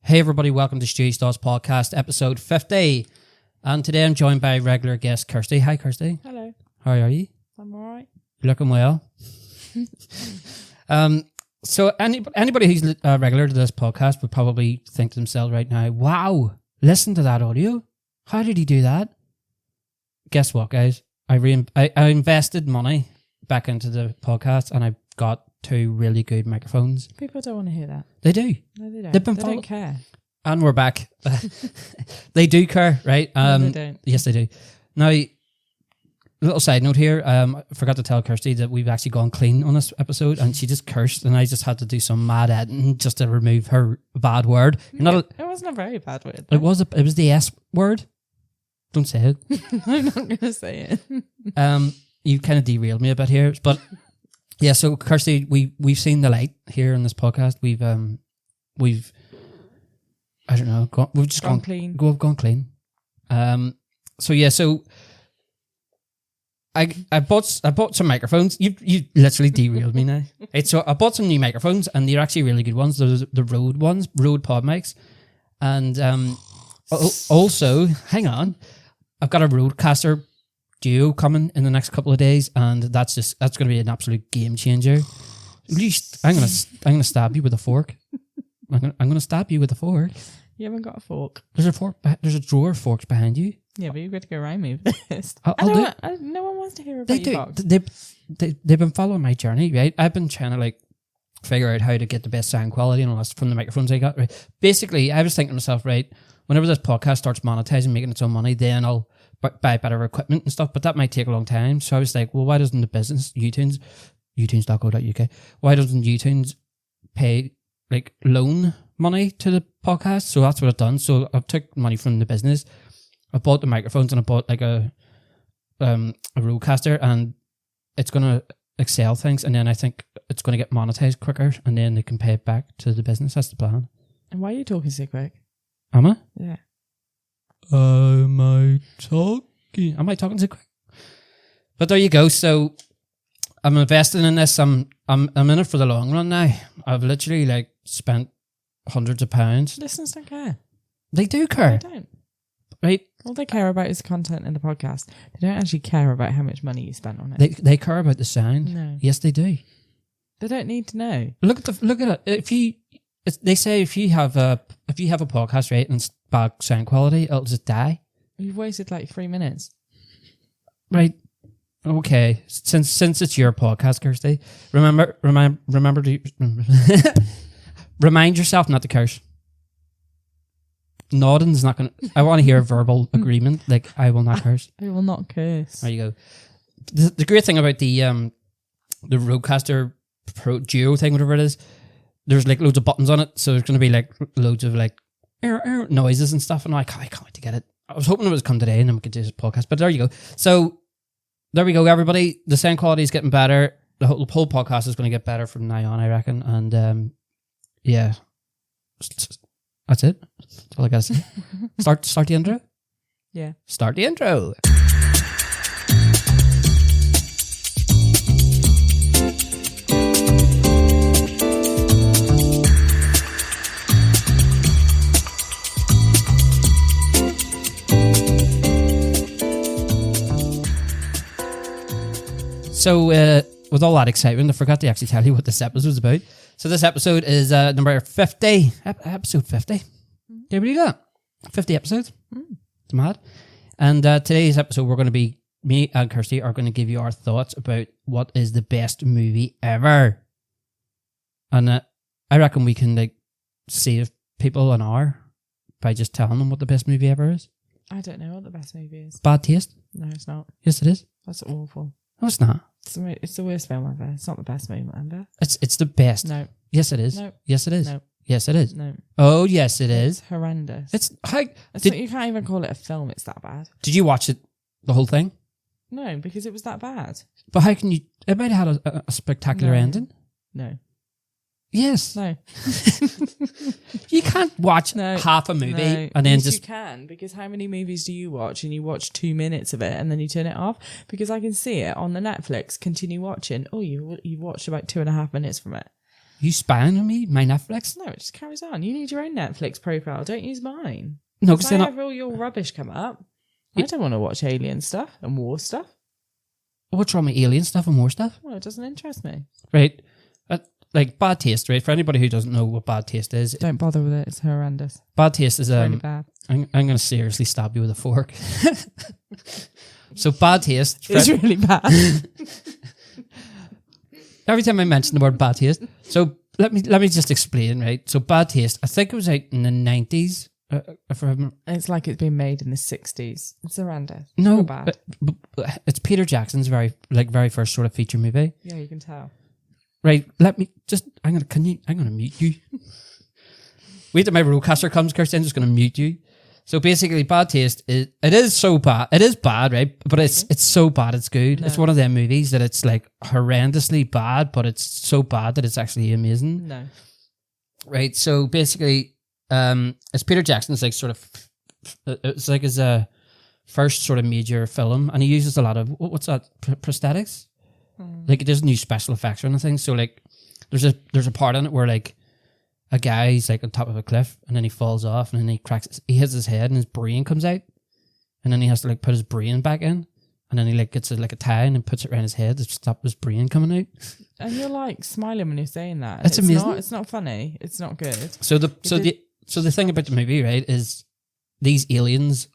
Hey everybody, welcome to Stewie's Thoughts Podcast, episode 50. And today I'm joined by regular guest Kirsty. Hi Kirsty. Hello. How are you? I'm alright. You're looking well. So anybody who's regular to this podcast would probably think to themselves right now, wow, listen to that audio. How did he do that? Guess what, guys? I invested money back into the podcast and I got 2 really good microphones. People don't want to hear that. They do. No, they don't. They don't care. And we're back. They do care, right? No, they don't. Yes, they do. Now, little side note here. I forgot to tell Kirsty that we've actually gone clean on this episode, and she just cursed, and I just had to do some mad editing just to remove her bad word. It wasn't a very bad word. It was the S word. Don't say it. I'm not going to say it. You kind of derailed me a bit here, but yeah. So Kirsty, we've seen the light here in this podcast. We've I don't know. We've just gone clean. We've gone clean. So yeah. So I bought some microphones. You literally derailed me now. Right, so I bought some new microphones, and they're actually really good ones. They're the Rode ones, Rode Pod mics, and also hang on, I've got a Rodecaster Duo coming in the next couple of days, and that's going to be an absolute game changer. I'm gonna stab you with a fork. I'm gonna stab you with a fork. You haven't got a fork. There's a fork. There's a drawer of forks behind you. Yeah, but you've got to go around me with this. No one wants to hear about your box. They've been following my journey, right? I've been trying to figure out how to get the best sound quality and all that from the microphones I got. Right? Basically, I was thinking to myself, right, whenever this podcast starts monetizing, making its own money, then I'll buy better equipment and stuff. But that might take a long time. So I was like, well, why doesn't the business utunes.co.uk, why doesn't utunes pay loan money to the podcast? So that's what I've done. So I took money from the business. I bought the microphones and I bought a Rodecaster, and it's gonna excel things, and then I think it's gonna get monetized quicker, and then they can pay it back to the business. That's the plan. And why are you talking so quick? Am I? Yeah. Am I talking so quick? But there you go. So I'm investing in this. I'm in it for the long run now. I've literally spent hundreds of pounds. Listeners don't care. They do care. They don't. Right? All they care about is content in the podcast. They don't actually care about how much money you spent on it. They care about the sound. No. Yes, they do. They don't need to know. Look at it. They say if you have a podcast, right, and it's bad sound quality, it'll just die. You've wasted 3 minutes. Right. Okay. Since it's your podcast, Kirsty, remember to remind yourself not to curse. Nodding's not gonna. I want to hear a verbal agreement. I will not curse. I will not curse. There you go. The great thing about the Rodecaster Pro Duo thing, whatever it is, there's loads of buttons on it, so there's going to be loads of noises and stuff. And I can't wait to get it. I was hoping it would come today and then we could do this podcast. But there you go. So there we go, everybody. The sound quality is getting better. The whole podcast is going to get better from now on, I reckon. And yeah, that's it. That's all I got to say. Start the intro? Yeah. Start the intro. So, with all that excitement, I forgot to actually tell you what this episode was about. So, this episode is number 50. Episode 50. Can you believe that? 50 episodes. It's mad. And today's episode, me and Kirsty are going to give you our thoughts about what is the best movie ever. And I reckon we can save people an hour by just telling them what the best movie ever is. I don't know what the best movie is. Bad taste? No, it's not. Yes, it is. That's awful. No, it's not. It's the worst film ever. It's not the best film ever. It's the best. No. Yes, it is. No. Yes, it is. No. Yes, it is. No. Oh, yes, it is. It's horrendous. You can't even call it a film. It's that bad. Did you watch it, the whole thing? No, because it was that bad. But how can you? It might have had a spectacular ending. No. Yes. No. You can't watch half a movie and then just... You can, because how many movies do you watch and you watch 2 minutes of it and then you turn it off? Because I can see it on the Netflix, continue watching. Oh, you watched about 2.5 minutes from it. You spying on me? My Netflix? No, it just carries on. You need your own Netflix profile. Don't use mine. No, Because I have all your rubbish come up. I don't want to watch alien stuff and war stuff. What's wrong with alien stuff and more stuff? Well, it doesn't interest me. Right. Like bad taste, right? For anybody who doesn't know what bad taste is. Don't bother with it. It's horrendous. Bad taste is Really bad. I'm going to seriously stab you with a fork. So bad taste. It's really bad. Every time I mention the word bad taste. So let me just explain, right? So bad taste, I think it was out in the 90s. If I remember. It's like it's been made in the 60s. It's horrendous. No, So bad. but it's Peter Jackson's very first sort of feature movie. Yeah, you can tell. Right, let me just, I'm gonna mute you. Wait till my roadcaster comes, Kirsty, I'm just gonna mute you. So basically, bad taste, it is so bad. It is bad, right? But it's so bad it's good. No. It's one of them movies that it's like horrendously bad, but it's so bad that it's actually amazing. No. Right, so basically, it's Peter Jackson's like sort of, it's like his first sort of major film, and he uses a lot of, what's that, prosthetics? Like there's new special effects or anything. So like there's a part in it where like a guy's like on top of a cliff and then he falls off and then he hits his head and his brain comes out and then he has to like put his brain back in and then he like gets a tie and then puts it around his head to stop his brain coming out. And you're like smiling when you're saying that. It's amazing. It's not funny. It's not good. So the thing about the movie, right, is these aliens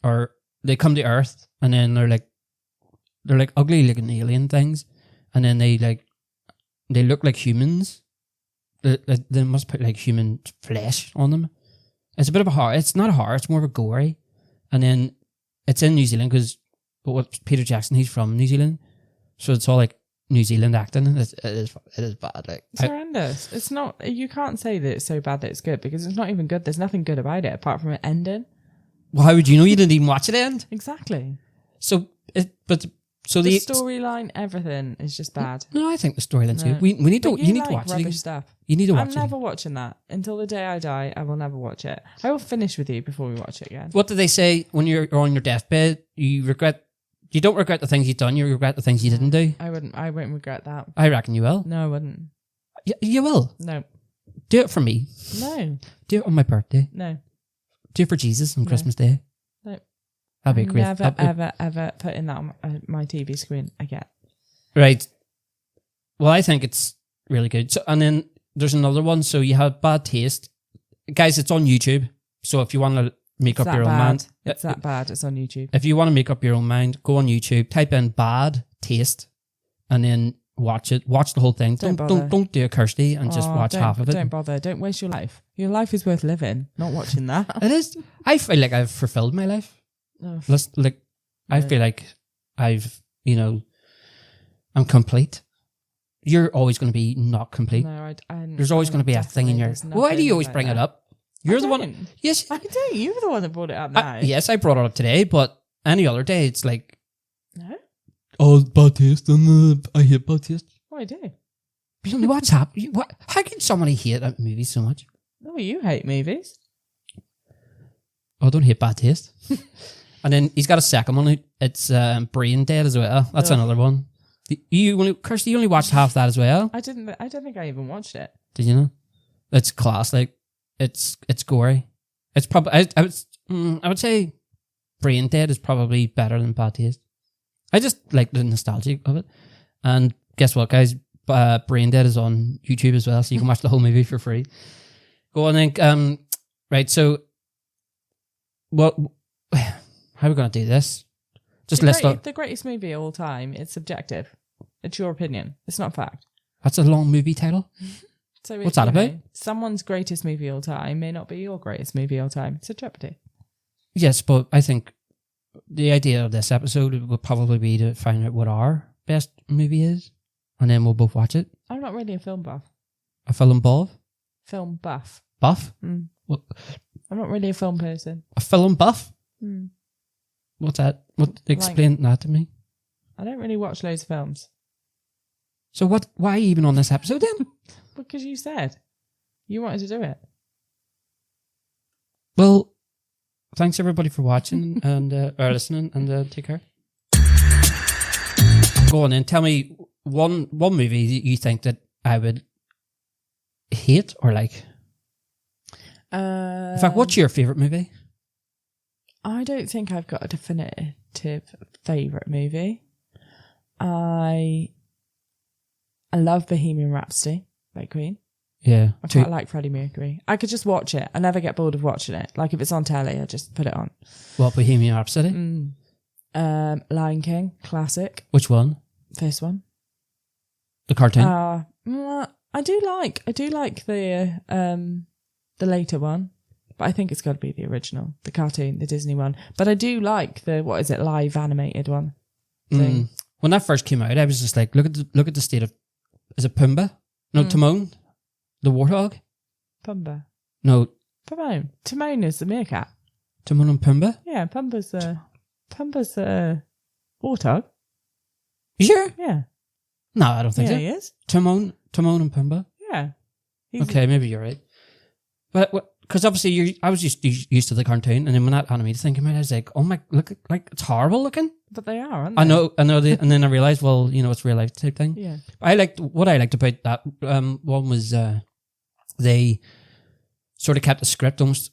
they come to Earth and then they're like ugly looking alien things. And then they look like humans. They must put like human flesh on them. It's a bit of a horror. It's not a horror. It's more of a gory. And then it's in New Zealand because Peter Jackson, he's from New Zealand, so it's all like New Zealand acting. It is bad. Like it's horrendous. It's not. You can't say that it's so bad that it's good because it's not even good. There's nothing good about it apart from it ending. Well, how would you know? You didn't even watch it end. Exactly. So the storyline, everything is just bad. No, I think the storyline's good. We need to. You need to watch it. Rubbish stuff. You need to watch it. I'm never watching that until the day I die. I will never watch it. I will finish with you before we watch it again. What do they say when you're on your deathbed? You don't regret the things you've done. You regret the things you didn't do. I won't regret that. I reckon you will. No, I wouldn't. You will. No. Do it for me. No. Do it on my birthday. No. Do it for Jesus on Christmas Day. No. That'd be great. Never, ever putting that on my TV screen again. Right. Well, I think it's really good. So, and then there's another one. So you have Bad Taste. Guys, it's on YouTube. So if you want to make up your own mind. It's that bad. It's on YouTube. If you want to make up your own mind, go on YouTube, type in Bad Taste, and then watch it. Watch the whole thing. Don't do a Kirsty and just watch half of it. Don't bother. Don't waste your life. Your life is worth living, not watching that. It is. I feel like I've fulfilled my life. Oh, I feel like I've, I'm complete. You're always going to be not complete. No, there's always going to be a thing in your... Why do you always bring it up? You're the one... Yes. I do. You're the one that brought it up now. Yes, I brought it up today, but any other day, it's like... No? Oh, Bad Taste, and I hate Bad Taste. Oh, I do. What's happening? How can somebody hate a movie so much? No, you hate movies. Oh, I don't hate Bad Taste. And then he's got a second one. It's Brain Dead as well. That's another one. Kirsty, you only watched half that as well. I don't think I even watched it. Did you know? It's class. Like it's gory. It's probably I would say Brain Dead is probably better than Bad Taste. I just like the nostalgia of it. And guess what, guys? Brain Dead is on YouTube as well, so you can watch the whole movie for free. Go on then. Right. So, how are we going to do this? Just list up the greatest movie of all time. It's subjective. It's your opinion. It's not fact. That's a long movie title. So what's that about? Someone's greatest movie of all time may not be your greatest movie of all time. It's a jeopardy. Yes, but I think the idea of this episode would probably be to find out what our best movie is, and then we'll both watch it. I'm not really a film buff. A film buff? Film buff. Buff? Mm. What? I'm not really a film person. A film buff? Mm. What's that? Explain that to me. I don't really watch loads of films. So what? Why are you even on this episode then? Because you said you wanted to do it. Well, thanks everybody for watching and or listening, and take care. Go on then. Tell me one movie that you think that I would hate or like? In fact, what's your favourite movie? I don't think I've got a definitive favourite movie. I love Bohemian Rhapsody by Queen. Yeah. I quite like Freddie Mercury. I could just watch it. I never get bored of watching it. Like if it's on telly, I just put it on. What, Bohemian Rhapsody? Lion King, classic. Which one? First one. The cartoon? I do like the later one, but I think it's got to be the original, the cartoon, the Disney one. But I do like the live animated one. When that first came out, I was just like, look at the state of, is it Pumbaa? No, Timon, the warthog. Pumbaa. No, Timon is the meerkat. Timon and Pumbaa. Yeah, Pumbaa's a warthog. You sure? Yeah. No, I don't think so. Yeah, he is. Timon and Pumbaa. Yeah. Okay, maybe you're right. But because obviously I was used to the cartoon, and then when that animated thing came out, I was like, oh my, look, like it's horrible looking. But they are, aren't they? I know. And then I realized, well, it's real life type thing. Yeah. What I liked about that one was they sort of kept the script almost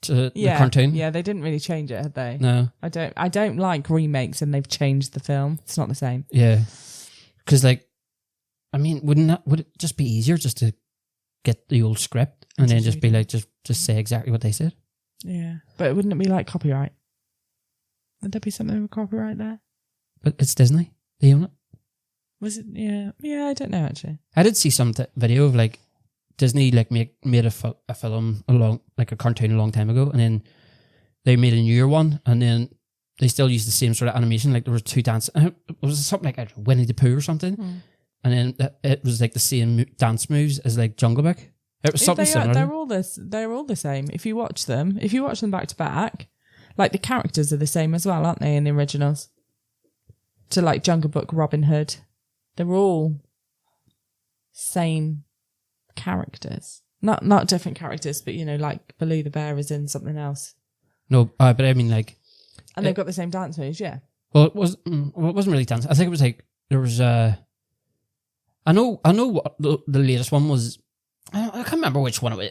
to the cartoon. Yeah, they didn't really change it, had they? No. I don't like remakes and they've changed the film. It's not the same. Yeah. Because would it just be easier just to get the old script and then just be like, just say exactly what they said? Yeah. But wouldn't it be like copyright? Would there be something with copyright there? But it's Disney. They own it. Was it? Yeah. Yeah, I don't know actually. I did see some video of like Disney like made a film like a cartoon a long time ago, and then they made a newer one, and then they still used the same sort of animation. Like there were two dance. It was something like, I don't know, Winnie the Pooh or something, and then it was like the same dance moves as like Jungle Book. It was something similar. They're all the same. If you watch them back to back, like the characters are the same as well, aren't they? In the originals, so like Jungle Book, Robin Hood, they're all same characters. Not different characters, but like Baloo the bear is in something else. No, but I mean like, and they've got the same dance moves. Yeah. Well, it wasn't really dance. I think it was like there was I know what the latest one was. I can't remember which one it was.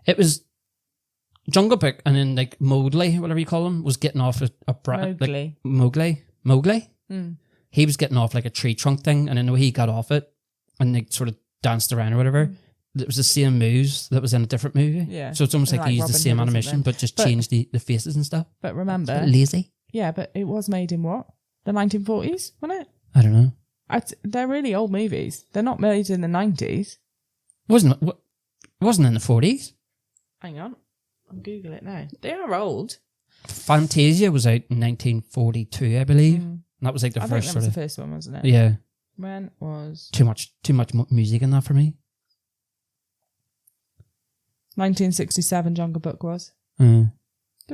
It was Jungle Book, and then like Mowgli, whatever you call him, was getting off Mowgli. He was getting off like a tree trunk thing, and then he got off it and they sort of danced around or whatever. It was the same moves that was in a different movie. Yeah. So it's almost like they used Robin the same Hood animation, but just changed the faces and stuff. But remember, it's a bit lazy. Yeah, but it was made in what? The 1940s, wasn't it? I don't know. They're really old movies. They're not made in the 90s. It wasn't in the 40s. Hang on. I'll Google it now. They are old. Fantasia was out in 1942, I believe. And that was like the first the first one, wasn't it? Yeah. When was... Too much music in that for me. 1967 Jungle Book was. They're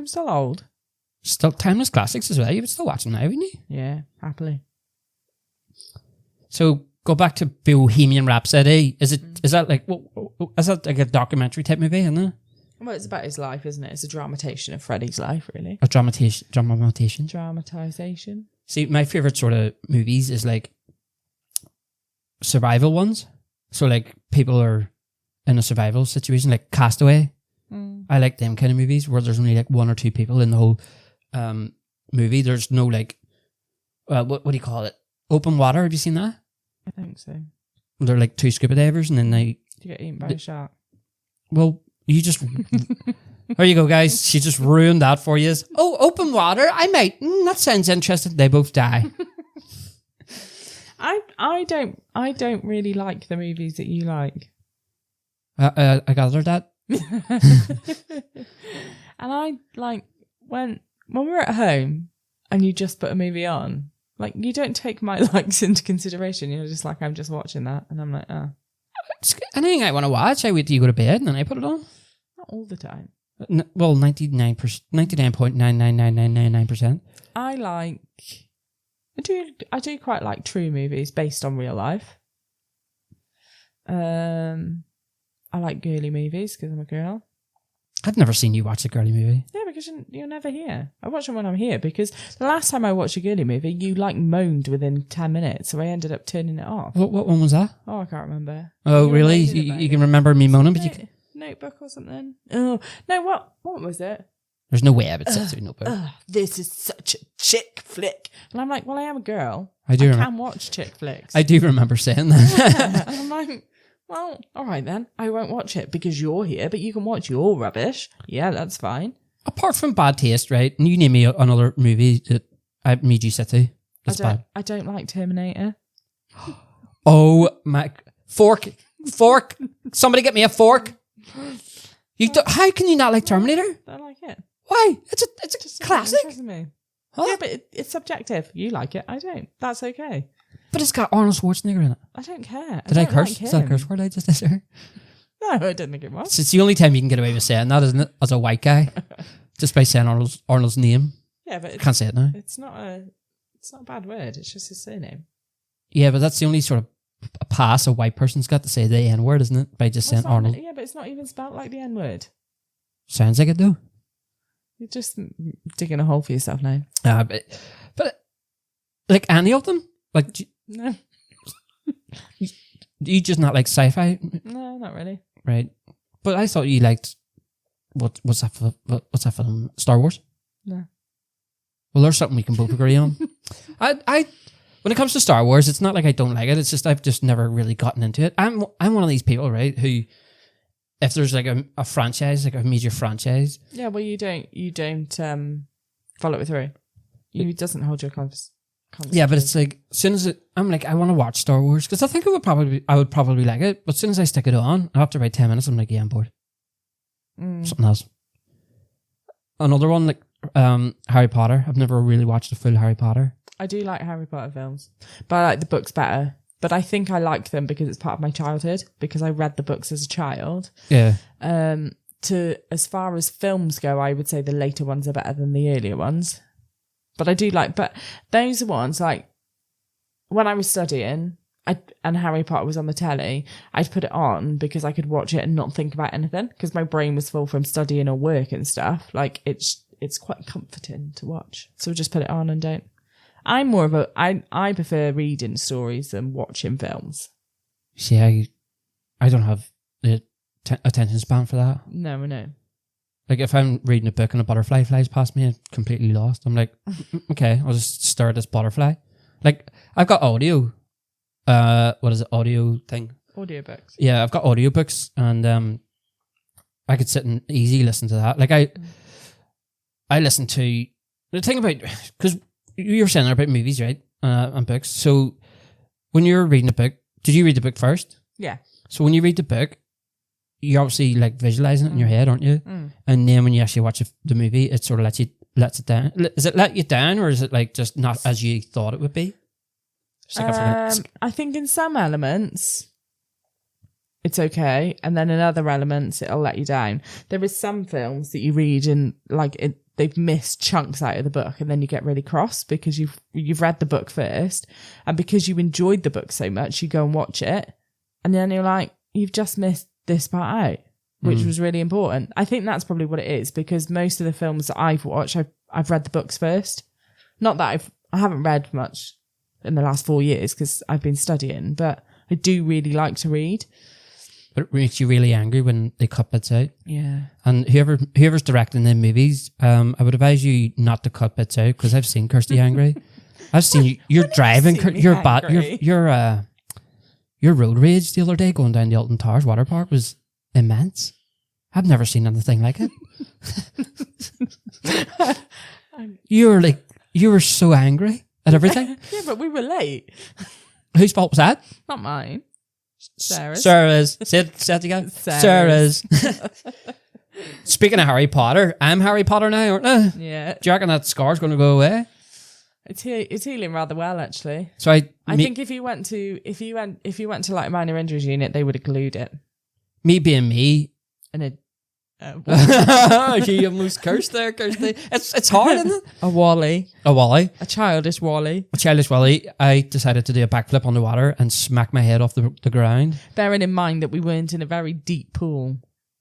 still old. Still timeless classics as well. You would still watch them now, wouldn't you? Yeah, happily. So go back to Bohemian Rhapsody. Is that like a documentary type movie, isn't it? Well, it's about his life, isn't it? It's a dramatization of Freddie's life, really. A dramatization. Dramatization. See, my favorite sort of movies is like survival ones. So like people are in a survival situation, like Castaway. I like them kind of movies where there's only like one or two people in the whole movie. There's no like, what do you call it? Open water. Have you seen that? I think so. They're like two scuba divers, and then you get eaten by a shark. Well, you just... There you go, guys. She just ruined that for you. Oh, open water? I might. That sounds interesting. They both die. I don't really like the movies that you like. I gathered that. And I like when we're at home and you just put a movie on, like you don't take my likes into consideration. You're just like, I'm just watching that, and I'm like, oh. Anything I want to watch, I wait till you go to bed and then I put it on. Not all the time. Well, 99.9999999%. I do quite like true movies based on real life. I like girly movies because I'm a girl. I've never seen you watch a girly movie. Yeah, because you're never here. I watch them when I'm here because the last time I watched a girly movie, you like moaned within 10 minutes, so I ended up turning it off. What one was that? Oh, I can't remember. Oh, really? You can remember me moaning, but you can... Notebook or something? Oh, no, what was it? There's no way I would sit through Notebook. This is such a chick flick. And I'm like, well, I am a girl. I can watch chick flicks. I do remember saying that. And I'm like, well, all right then. I won't watch it because you're here, but you can watch your rubbish. Yeah, that's fine. Apart from bad taste, right? And you name me another movie that I made you sit through. That's bad. I don't like Terminator. Oh my... Fork! Somebody get me a fork! How can you not like Terminator? I don't like it. Why? It's a classic. Me. Huh? Yeah, but it's subjective. You like it. I don't. That's okay. But it's got Arnold Schwarzenegger in it. I don't care. Did I curse? Like Is that a curse word I just did there? No, I didn't think it was. It's the only time you can get away with saying that, isn't it? As a white guy. Just by saying Arnold's name. Yeah, but Can't say it now. It's not a bad word. It's just his surname. Yeah, but that's the only sort of a pass a white person's got to say the N-word, isn't it? By just saying Arnold. Yeah, but it's not even spelled like the N-word. Sounds like it though. You're just digging a hole for yourself now. But like any of them? Like, no. Do you just not like sci-fi? No, not really. Right. But I thought you liked what's that film? Star Wars? No. Well, there's something we can both agree on. I when it comes to Star Wars, it's not like I don't like it. It's just I've just never really gotten into it. I'm one of these people, right, who if there's like a franchise, like a major franchise. Yeah, well, you don't follow it through. It doesn't hold your conversation. Yeah, but it's like as soon as I'm like I want to watch Star Wars because I think I would probably like it. But as soon as I stick it on, after about 10 minutes, I'm like, yeah, I'm bored. Something else. Another one like Harry Potter. I've never really watched a full Harry Potter. I do like Harry Potter films, but I like the books better. But I think I liked them because it's part of my childhood, because I read the books as a child. Yeah. To as far as films go, I would say the later ones are better than the earlier ones. But I do like, but those are ones like when I was studying and Harry Potter was on the telly, I'd put it on because I could watch it and not think about anything because my brain was full from studying or work and stuff. Like it's quite comforting to watch. So just put it on and don't. I'm more of I prefer reading stories than watching films. See, I don't have the attention span for that. No, I know. Like if I'm reading a book and a butterfly flies past me, I'm completely lost. I'm like, okay, I'll just stare at this butterfly. Like I've got audio. What is it? Audio thing. Audiobooks. Yeah, I've got audiobooks and I could sit and easy listen to that. Like I listen to the thing about because you were saying there about movies, right? And books. So when you're reading a book, did you read the book first? Yeah. So when you read the book, you're obviously like visualizing it in your head, aren't you? And then when you actually watch the movie, it sort of lets it down. Is it let you down, or is it like just not as you thought it would be? Like I think in some elements it's okay, and then in other elements it'll let you down. There is some films that you read and like they've missed chunks out of the book, and then you get really cross because you've read the book first, and because you enjoyed the book so much, you go and watch it, and then you're like, you've just missed this part out, which was really important. I think that's probably what it is, because most of the films that I've watched, I've read the books first. Not that I haven't read much in the last 4 years because I've been studying, but I do really like to read. But it makes you really angry when they cut bits out. Yeah. And whoever's directing them movies, I would advise you not to cut bits out, because I've seen Kirsty angry. I've seen you. You're driving. You're bad. Your road rage the other day going down the Alton Towers water park was immense. I've never seen anything like it. You were so angry at everything. Yeah, but we were late. Whose fault was that? Not mine. Sarah's. Sarah's. Say it again. Sarah's. Speaking of Harry Potter, I'm Harry Potter now, aren't I? Yeah. Do you reckon that scar's going to go away? It's healing rather well, actually. So I think if you went to like a minor injuries unit, they would have glued it. Me being me. And you almost cursed there, Kirsty. It's hard, isn't it? A Wally. A childish Wally. I decided to do a backflip on the water and smack my head off the ground. Bearing in mind that we weren't in a very deep pool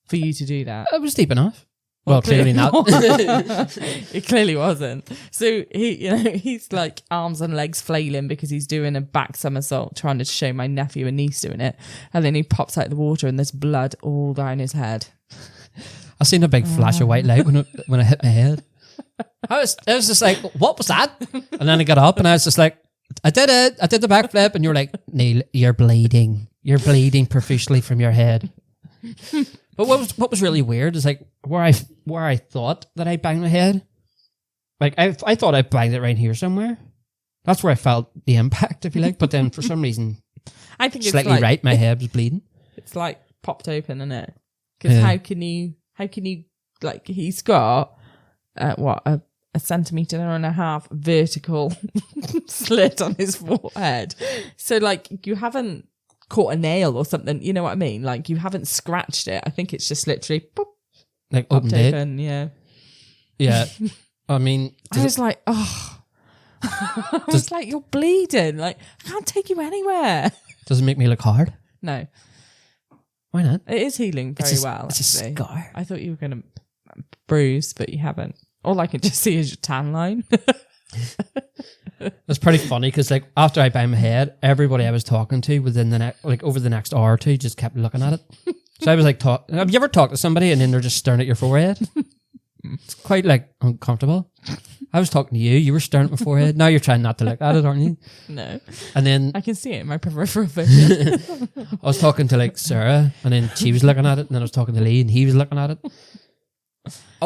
for you to do that. It was deep enough. Well, clearly not. It clearly wasn't. So he's like arms and legs flailing because he's doing a back somersault trying to show my nephew and niece doing it. And then he pops out the water and there's blood all down his head. I seen a big flash of white light when I hit my head. I was just like, what was that? And then I got up and I was just like, I did it. I did the backflip. And you're like, Neil, you're bleeding. You're bleeding profusely from your head. But what was really weird is like where I thought that I banged my head. Like I thought I banged it right here somewhere. That's where I felt the impact, if you like. But then for some reason, I think it's slightly like, right, my head was bleeding. It's like popped open, isn't it? Because how can you like he's got a centimetre and a half vertical slit on his forehead. So like you haven't caught a nail or something, you know what I mean? Like you haven't scratched it. I think it's just literally boop, like open, yeah. Yeah. I mean, I was like, oh. I was like, you're bleeding. Like, I can't take you anywhere. Does it make me look hard? No. Why not? It is healing very well. It's actually. a scar. I thought you were going to bruise, but you haven't. All I can just see is your tan line. It's pretty funny because like after I banged my head, everybody I was talking to within over the next hour or two just kept looking at it. So I was like, have you ever talked to somebody and then they're just staring at your forehead? It's quite like uncomfortable. I was talking to you. You were staring at my forehead. Now you're trying not to look at it, aren't you? No. And then I can see it in my peripheral vision. I was talking to like Sarah, and then she was looking at it, and then I was talking to Lee, and he was looking at it.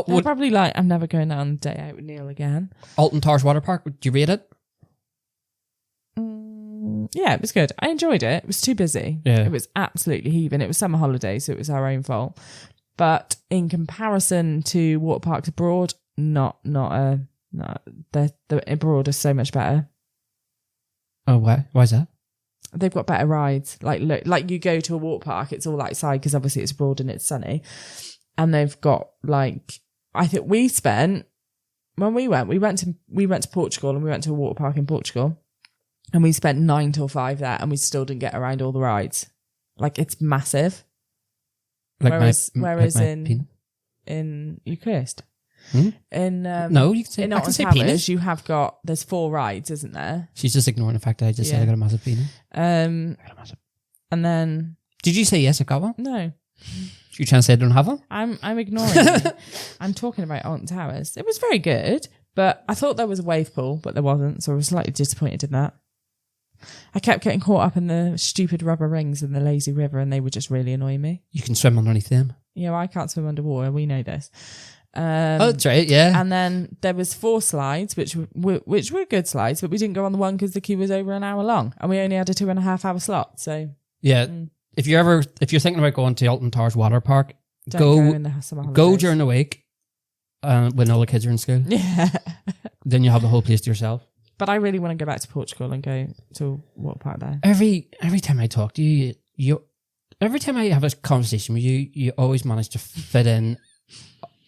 They're probably like, I'm never going on a day out with Neil again. Alton Towers Water Park. Would you rate it? Yeah, it was good. I enjoyed it. It was too busy. Yeah. It was absolutely heaving. It was summer holiday, so it was our own fault. But in comparison to water parks abroad, the abroad is so much better. Oh, why? Why is that? They've got better rides. Like you go to a water park, it's all outside because obviously it's abroad and it's sunny. And they've got like, I think we spent, when we went to Portugal and we went to a water park in Portugal and we spent 9 till 5 there and we still didn't get around all the rides. Like it's massive. Like whereas penis? in Eucharist. Hmm? No, you can say, in I Alton can say Towers, penis. you have got, there's 4 rides, isn't there? She's just ignoring the fact that I just said I got a massive penis. And then... Did you say yes, I got one? No. You trying to say I don't have one? I'm ignoring you. I'm talking about Alton Towers. It was very good, but I thought there was a wave pool, but there wasn't, so I was slightly disappointed in that. I kept getting caught up in the stupid rubber rings in the lazy river and they were just really annoying me. You can swim underneath them. Yeah, I can't swim underwater. We know this. Oh, that's right, yeah. And then there was 4 slides, which were good slides, but we didn't go on the one because the queue was over an hour long and we only had a 2.5 hour slot. So yeah, if you're thinking about going to Alton Towers Water Park, go in the summer holidays. Go during the week when all the kids are in school. Yeah. Then you have the whole place to yourself. But I really want to go back to Portugal and go to a water park there. Every time I talk to you, every time I have a conversation with you, you always manage to fit in.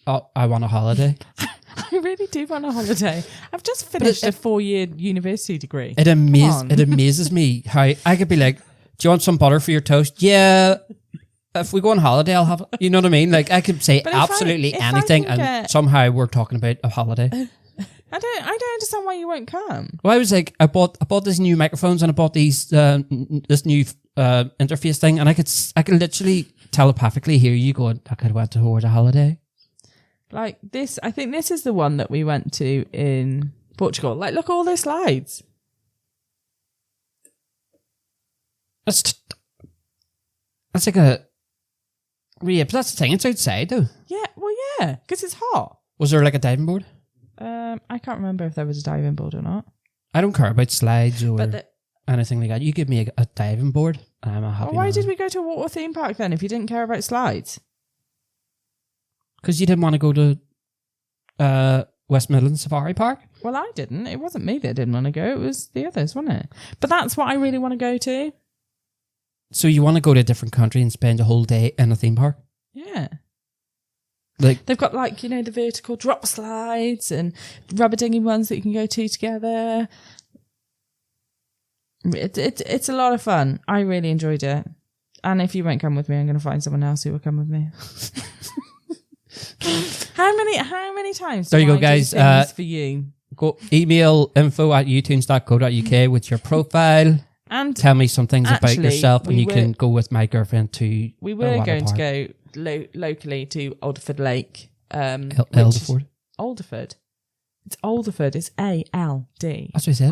Oh, I want a holiday. I really do want a holiday. I've just finished a 4-year university degree. It amazes me how I could be like, do you want some butter for your toast? Yeah. If we go on holiday, I'll have, you know what I mean? Like I could say absolutely anything and somehow we're talking about a holiday. I don't understand why you won't come. Well, I was like, I bought these new microphones and I bought these this new interface thing, and I could literally telepathically hear you going, I could have went towards a holiday. Like this, I think this is the one that we went to in Portugal. Like, look, all those slides. That's like a but that's the thing. It's outside though. Yeah, well, yeah, because it's hot. Was there like a diving board? I can't remember if there was a diving board or not. I don't care about slides or anything like that. You give me a diving board, and I'm a happy. Why did we go to a water theme park then if you didn't care about slides? Because you didn't want to go to West Midlands Safari Park? Well, I didn't. It wasn't me that didn't want to go. It was the others, wasn't it? But that's what I really want to go to. So you want to go to a different country and spend a whole day in a theme park? Yeah. Like they've got like, you know, the vertical drop slides and rubber dinghy ones that you can go to together. It's a lot of fun. I really enjoyed it. And if you won't come with me, I'm going to find someone else who will come with me. How many times? There you do go, I guys. Do things for you. Go email info@utunes.co.uk with your profile. And tell me some things about yourself, and you can go with my girlfriend to. We were going to go locally to Alderford Lake. Alderford. Alderford. It's Alderford. It's ALD. That's what I said.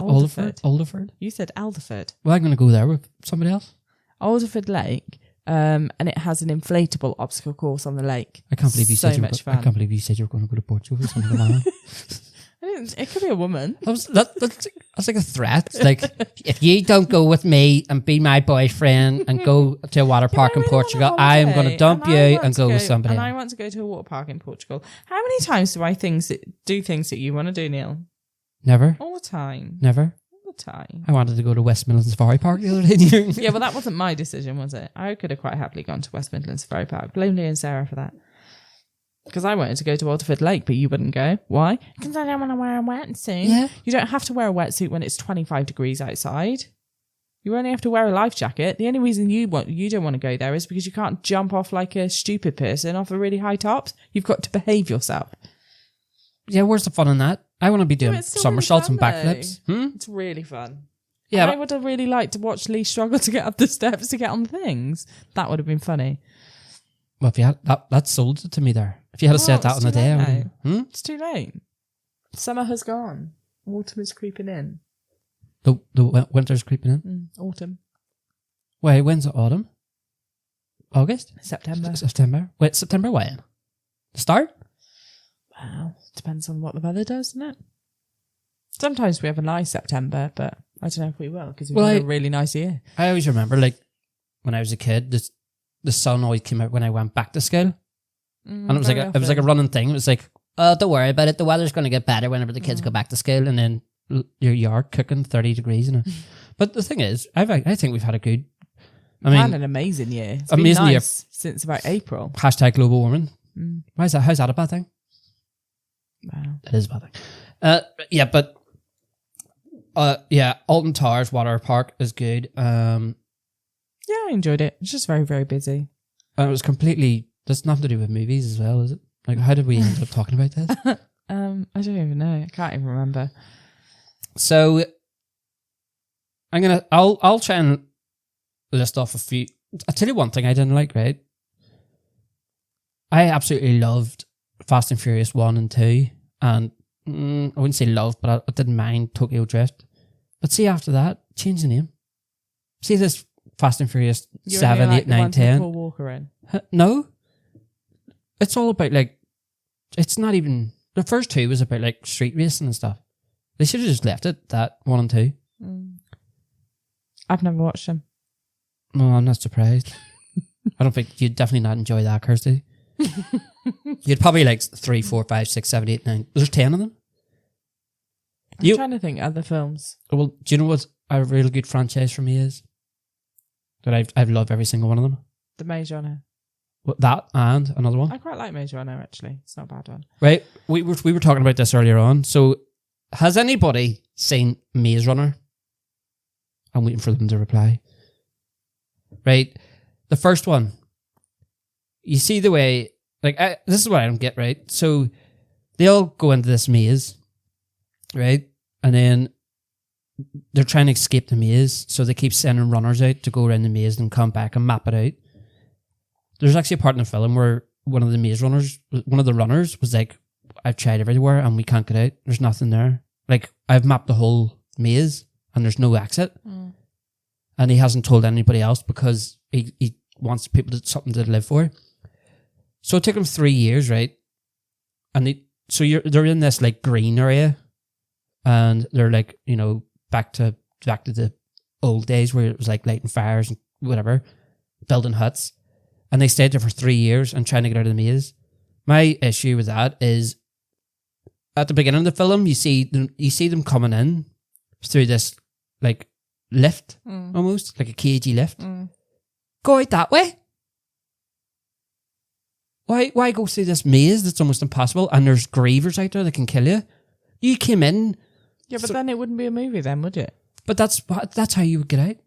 Alderford. You said Alderford. Well, I'm going to go there with somebody else. Alderford Lake. And it has an inflatable obstacle course on the lake. I can't believe you said fun. I can't believe you said you were going to go to Portugal or something like that. It could be a woman. That's like a threat. It's like, if you don't go with me and be my boyfriend and go to a water park in Portugal, I am going to dump you and go with somebody else. And I want to go to a water park in Portugal. How many times do I do things that you want to do, Neil? Never. All the time. Never. All the time. I wanted to go to West Midlands Safari Park the other day. Yeah, well, that wasn't my decision, was it? I could have quite happily gone to West Midlands Safari Park. Blame Lee and Sarah for that. Because I wanted to go to Alderford Lake, but you wouldn't go. Why? Because I don't want to wear a wetsuit. Yeah. You don't have to wear a wetsuit when it's 25 degrees outside. You only have to wear a life jacket. The only reason you don't want to go there is because you can't jump off like a stupid person off a really high tops. You've got to behave yourself. Yeah, where's the fun in that? I want to be doing somersaults and backflips. It's really fun. Yeah, I would have really liked to watch Lee struggle to get up the steps to get on the things. That would have been funny. Well, if you had that sold it to me there. If you had said that on the day, it's too late. Summer has gone. Autumn is creeping in. The winter's creeping in. Autumn. Wait, when's it autumn? August? September. Wait, September when? The start? Well, depends on what the weather does, doesn't it? Sometimes we have a nice September, but I don't know if we will because we've had a really nice year. I always remember, like, when I was a kid, the sun always came out when I went back to school. And it was like a running thing. It was like, oh, don't worry about it. The weather's going to get better whenever the kids go back to school. And then your yard cooking 30 degrees. But the thing is, I think we've had a good... We've had an amazing year. It's been nice since about April. # global warming. Why is that? How's that a bad thing? Wow. It is a bad thing. Alton Towers Water Park is good. Yeah, I enjoyed it. It's just very, very busy. And it was completely... That's nothing to do with movies as well, is it? Like, how did we end up talking about this? I don't even know. I can't even remember. So, I'll try and list off a few. I'll tell you one thing I didn't like, right? I absolutely loved Fast and Furious 1 and 2. And I wouldn't say loved, but I didn't mind Tokyo Drift. But see, after that, change the name. See this Fast and Furious 7, 8, 9, 10. Paul Walker in? No. It's all about, like, it's not even... The first two was about, like, street racing and stuff. They should have just left it, that 1 and 2. I've never watched them. No, I'm not surprised. I don't think you'd definitely not enjoy that, Kirsty. You'd probably like 3, 4, 5, 6, 7, 8, 9. There's 10 of them. I'm trying to think other films. Well, do you know what a really good franchise for me is? That I've loved every single one of them. The Maze Runner. Well, that and another one. I quite like Maze Runner, actually. It's not a bad one. Right. We were talking about this earlier on. So, has anybody seen Maze Runner? I'm waiting for them to reply. Right. The first one. You see the way... Like, this is what I don't get, right? So, they all go into this maze, right? And then they're trying to escape the maze, so they keep sending runners out to go around the maze and come back and map it out. There's actually a part in the film where one of the runners was like, I've tried everywhere and we can't get out. There's nothing there. Like, I've mapped the whole maze and there's no exit. And he hasn't told anybody else because he wants people something to live for. So it took them 3 years, right? And they're in this like green area, and they're like, you know, back to the old days where it was like lighting fires and whatever, building huts, and they stayed there for 3 years and trying to get out of the maze. My issue with that is, at the beginning of the film, you see them coming in through this like lift, almost like a cagey lift. Go out that way. Why go through this maze that's almost impossible, and there's grievers out there that can kill you? You came in... Yeah, but then it wouldn't be a movie then, would it? But that's how you would get out.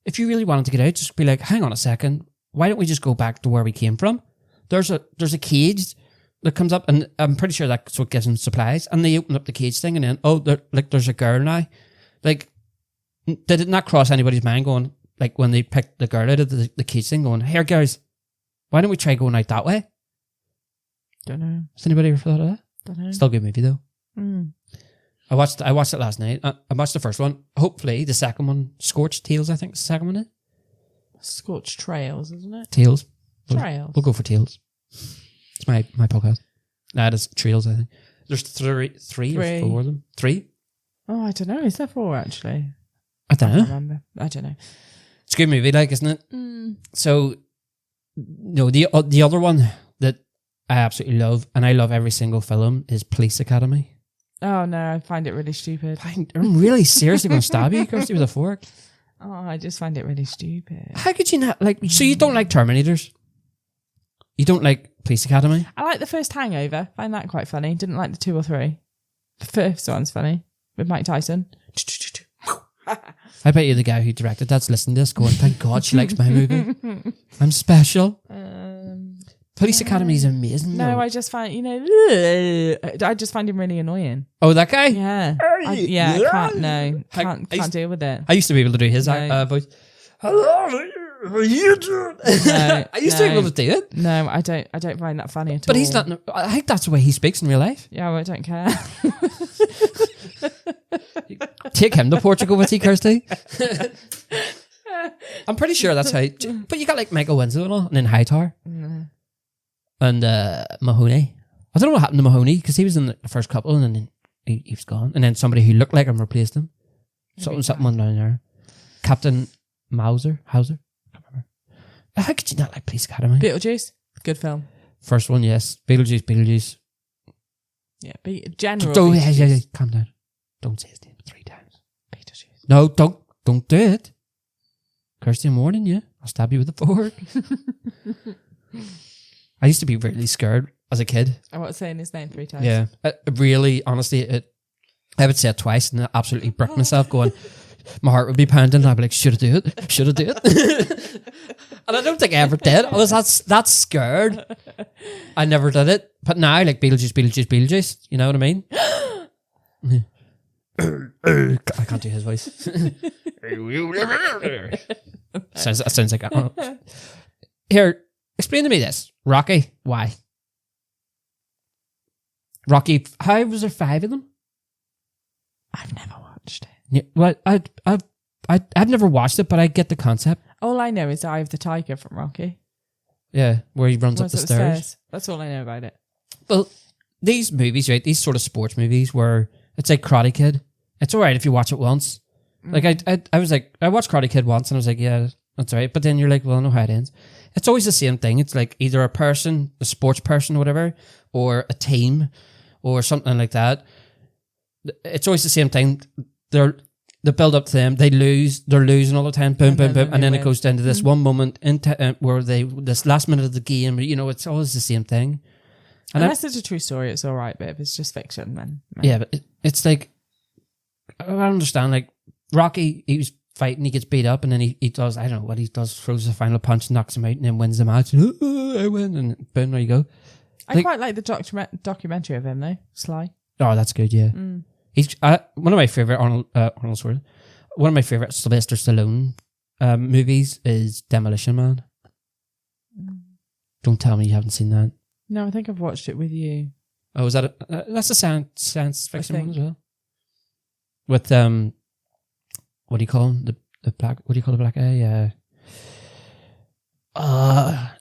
If you really wanted to get out, just be like, hang on a second, why don't we just go back to where we came from? There's a cage that comes up, and I'm pretty sure that's what gives them supplies. And they open up the cage thing, and then there's a girl now. Like, did it not cross anybody's mind going, like, when they picked the girl out of the cage thing, going, "Here, girls, why don't we try going out that way?" Don't know. Has anybody ever thought of that? Don't know. Still a good movie though. Mm. I watched it last night. I watched the first one. Hopefully the second one, Scorched Tales, I think the second one is. Scorched Trails, isn't it? Tales. Trails. We'll go for Tales. It's my podcast. Nah, it is Trails, I think. There's three or four of them. 3? Oh, I don't know. Is there 4 actually? I don't know. can't remember. I don't know. It's a good movie, like, isn't it? Mm. So, no, the other one that I absolutely love, and I love every single film, is Police Academy. Oh no, I find it really stupid. I'm really seriously going to stab you, Kirsty, with a fork. Oh, I just find it really stupid. How could you not like? So you don't like Terminators? You don't like Police Academy? I like the first Hangover. Find that quite funny. Didn't like the 2 or 3. The first one's funny with Mike Tyson. I bet you the guy who directed that's listening to this going, "Thank God she likes my movie. I'm special." Police Academy is amazing. No, though. I just find I just find him really annoying. Oh, that guy? Yeah, I can't. No, can't deal with it. I used to be able to do his voice. Hello, how are you doing? I used to be able to do it. No, I don't find that funny at all. But he's not. I think that's the way he speaks in real life. Yeah, well, I don't care. Take him to Portugal with you, Kirsty. I'm pretty sure that's how. But you got like Michael Winslow and all, and then Hightower. And Mahoney. I don't know what happened to Mahoney because he was in the first couple and then he was gone. And then somebody who looked like him replaced him. Something went down there. Captain Hauser? I can't remember. How could you not like Police Academy? Beetlejuice, good film. First one, yes. Beetlejuice. Yeah, general. Yeah, calm down. Don't say his name 3 times. Beetlejuice. No, don't do it. Kirsty, I'm warning you. I'll stab you with a fork. I used to be really scared as a kid. I was saying his name 3 times. Yeah. Really, honestly, I would say it twice and I absolutely brick myself going, my heart would be pounding and I'd be like, should I do it? And I don't think I ever did. I was that scared. I never did it. But now, like, Beetlejuice, you know what I mean? I can't do his voice. sounds like Here, explain to me this. Rocky, why? Rocky, how was there 5 of them? I've never watched it. Yeah, well, I've never watched it, but I get the concept. All I know is Eye of the Tiger from Rocky. Yeah, where he runs up the stairs. That's all I know about it. Well, these movies, right? These sort of sports movies where it's like Karate Kid. It's all right if you watch it once. Like I was like, I watched Karate Kid once and I was like, yeah, that's all right. But then you're like, well, I know how it ends. It's always the same thing. It's like either a person, a sports person or whatever, or a team or something like that. It's always the same thing. They build up to them. They lose. They're losing all the time. Boom, boom, boom. And then it goes down to this one moment where this last minute of the game, you know, it's always the same thing. And unless it's a true story, it's all right. But if it's just fiction, then... Yeah, but it's like... I don't understand. Like, Rocky, he was fighting, he gets beat up, and then he does, I don't know what he does, throws the final punch, knocks him out, and then wins the match. I win, and boom, there you go. I quite like the documentary of him, though. Sly. Oh, that's good, yeah. He's one of my favourite Arnold Schwarzenegger. One of my favourite Sylvester Stallone movies is Demolition Man. Don't tell me you haven't seen that. No, I think I've watched it with you. Oh, is that that's a science fiction one as well? With what do you call him? The black? What do you call the black guy?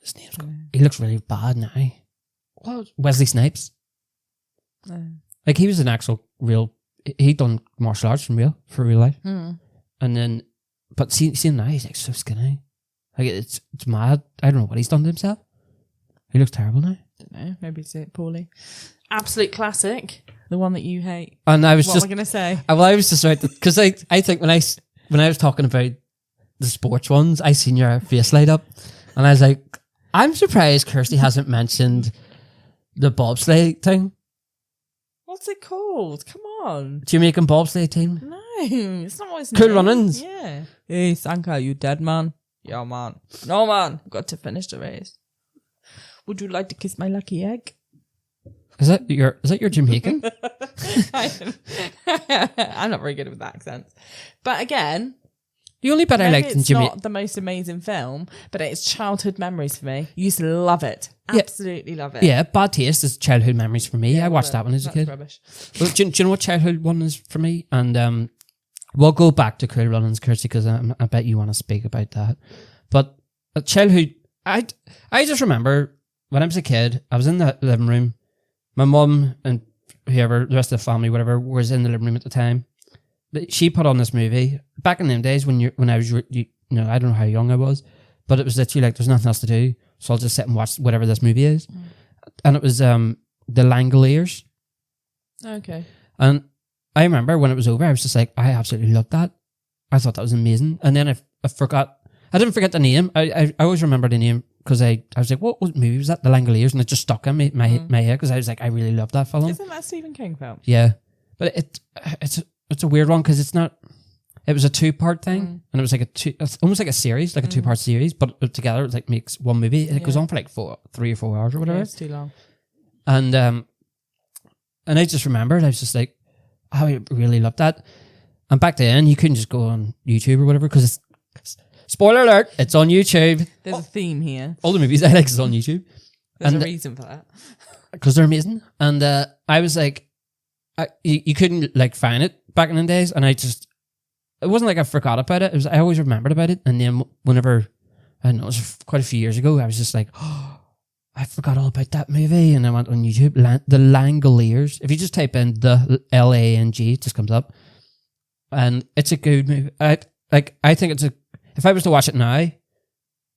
His name's he looks really bad now. What? Wesley Snipes. Like he was an actual real. He done martial arts for real life, and then, but see him now, he's like so skinny. Like it's mad. I don't know what he's done to himself. He looks terrible now. Don't know. Maybe it's it poorly. Absolute classic. The one that you hate. And I was what just. am I going to say? Well, I was just right because I think when I was talking about the sports ones, I seen your face light up, and I was like, I'm surprised Kirsty hasn't mentioned the bobsleigh thing. What's it called? Come on. Jamaican bobsleigh team. No, it's not what it's Cool Runnings. Yeah. Hey, Sanka, you dead, man? Yeah, man. No, man. Got to finish the race. Would you like to kiss my lucky egg? Is that your Jamaican? I'm not very good with accents. But again, The only bit I liked in it's Jamaica. not the most amazing film, but it's childhood memories for me. You used to love it. Yeah. Absolutely love it. Yeah, Bad Taste is childhood memories for me. I watched that one as a That's kid. rubbish. Well, do you know what childhood one is for me? And we'll go back to Cool Runnings, Kirsty, because I bet you want to speak about that. But childhood, I just remember when I was a kid, I was in the living room. My mum and whoever, the rest of the family, whatever, was in the living room at the time. She put on this movie back in them days when I was, I don't know how young I was, but it was literally like, there's nothing else to do. So I'll just sit and watch whatever this movie is. And it was The Langoliers. Okay. And I remember when it was over, I was just like, I absolutely loved that. I thought that was amazing. And then I didn't forget the name. I always remember the name because I was like, what movie was that? The Langoliers. And it just stuck in my head because I was like, I really loved that film. Isn't that a Stephen King film? Yeah. But it's a weird one because it was a 2-part thing and it was like it's almost like a series, like a 2-part series, but together it like makes one movie and it goes on for like 3 or 4 hours or whatever. Yeah, it's too long. And I just remembered, I was just like, I really loved that. And back then you couldn't just go on YouTube or whatever because spoiler alert, it's on YouTube. There's a theme here. All the movies I like is on YouTube. There's a reason for that. Because they're amazing. And I was like, you couldn't like find it back in the days, and it wasn't like I forgot about it. I always remembered about it, and then whenever, I don't know, it was quite a few years ago, I was just like, oh, I forgot all about that movie, and I went on YouTube, The Langoliers. If you just type in the Lang, it just comes up, and it's a good movie. I think if I was to watch it now,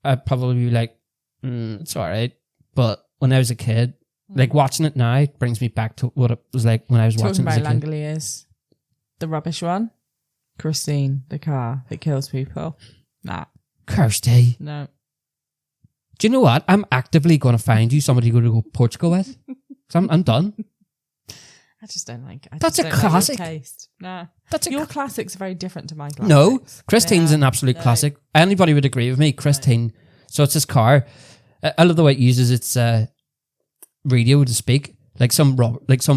I'd probably be like, it's alright, but when I was a kid, like watching it now brings me back to what it was like when I was watching it as a Talking kid. about Langoliers, the rubbish one, Christine, the car that kills people. Nah, Kirsty. no. Do you know what? I'm actively going to find you somebody to go to Portugal with. So I'm done. I just don't like. That's a classic. Taste. Nah, That's your classics are very different to my classics. No, Christine's an absolute No. classic. Anybody would agree with me. Christine. So it's this car. I love the way it uses its radio to speak. Like some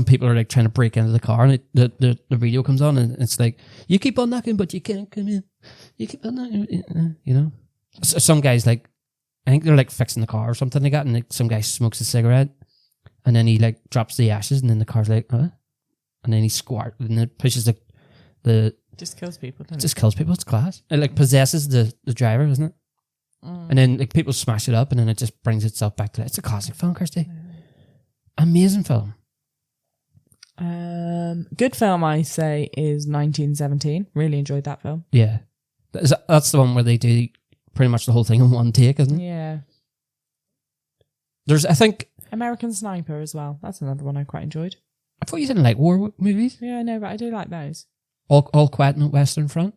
people are like trying to break into the car, and the radio comes on, and it's like, you keep on knocking, but you can't come in. You keep on knocking, you know. So some guys like, I think they're like fixing the car or something like that, and like some guy smokes a cigarette, and then he like drops the ashes, and then the car's like, huh? And then he squirts, and it pushes the just kills people. Doesn't it? just kills people. It's class. It like possesses the driver, isn't it? And then like people smash it up, and then it just brings itself back to it. It's a classic film, Kirsty. Amazing film. Good film, I say, is 1917. Really enjoyed that film. Yeah, that's the one where they do pretty much the whole thing in one take, isn't it? Yeah. There's, I think, American Sniper as well. That's another one I quite enjoyed. I thought you didn't like war movies. Yeah, I know, but I do like those. All Quiet on the Western Front.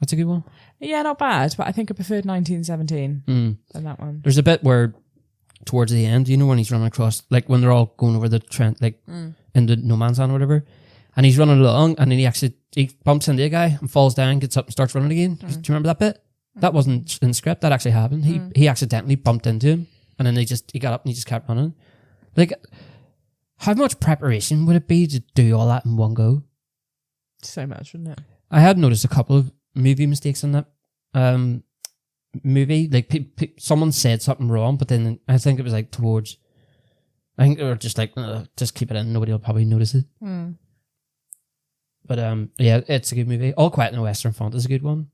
That's a good one. Yeah, not bad, but I think I preferred 1917 than that one. There's a bit where, towards the end, you know, when he's running across, like when they're all going over the Trent, like into no man's land or whatever, and he's running along, and then he bumps into a guy and falls down, gets up and starts running again. Do you remember that bit? That wasn't in the script. That actually happened. He accidentally bumped into him, and then he got up and he just kept running. Like, how much preparation would it be to do all that in one go? So much, wouldn't it? I had noticed a couple of movie mistakes in that movie. Like someone said something wrong, but then I think it was like towards, I think they were just like, just keep it in, nobody will probably notice it. But yeah, it's a good movie. All Quiet on the Western Front is a good one.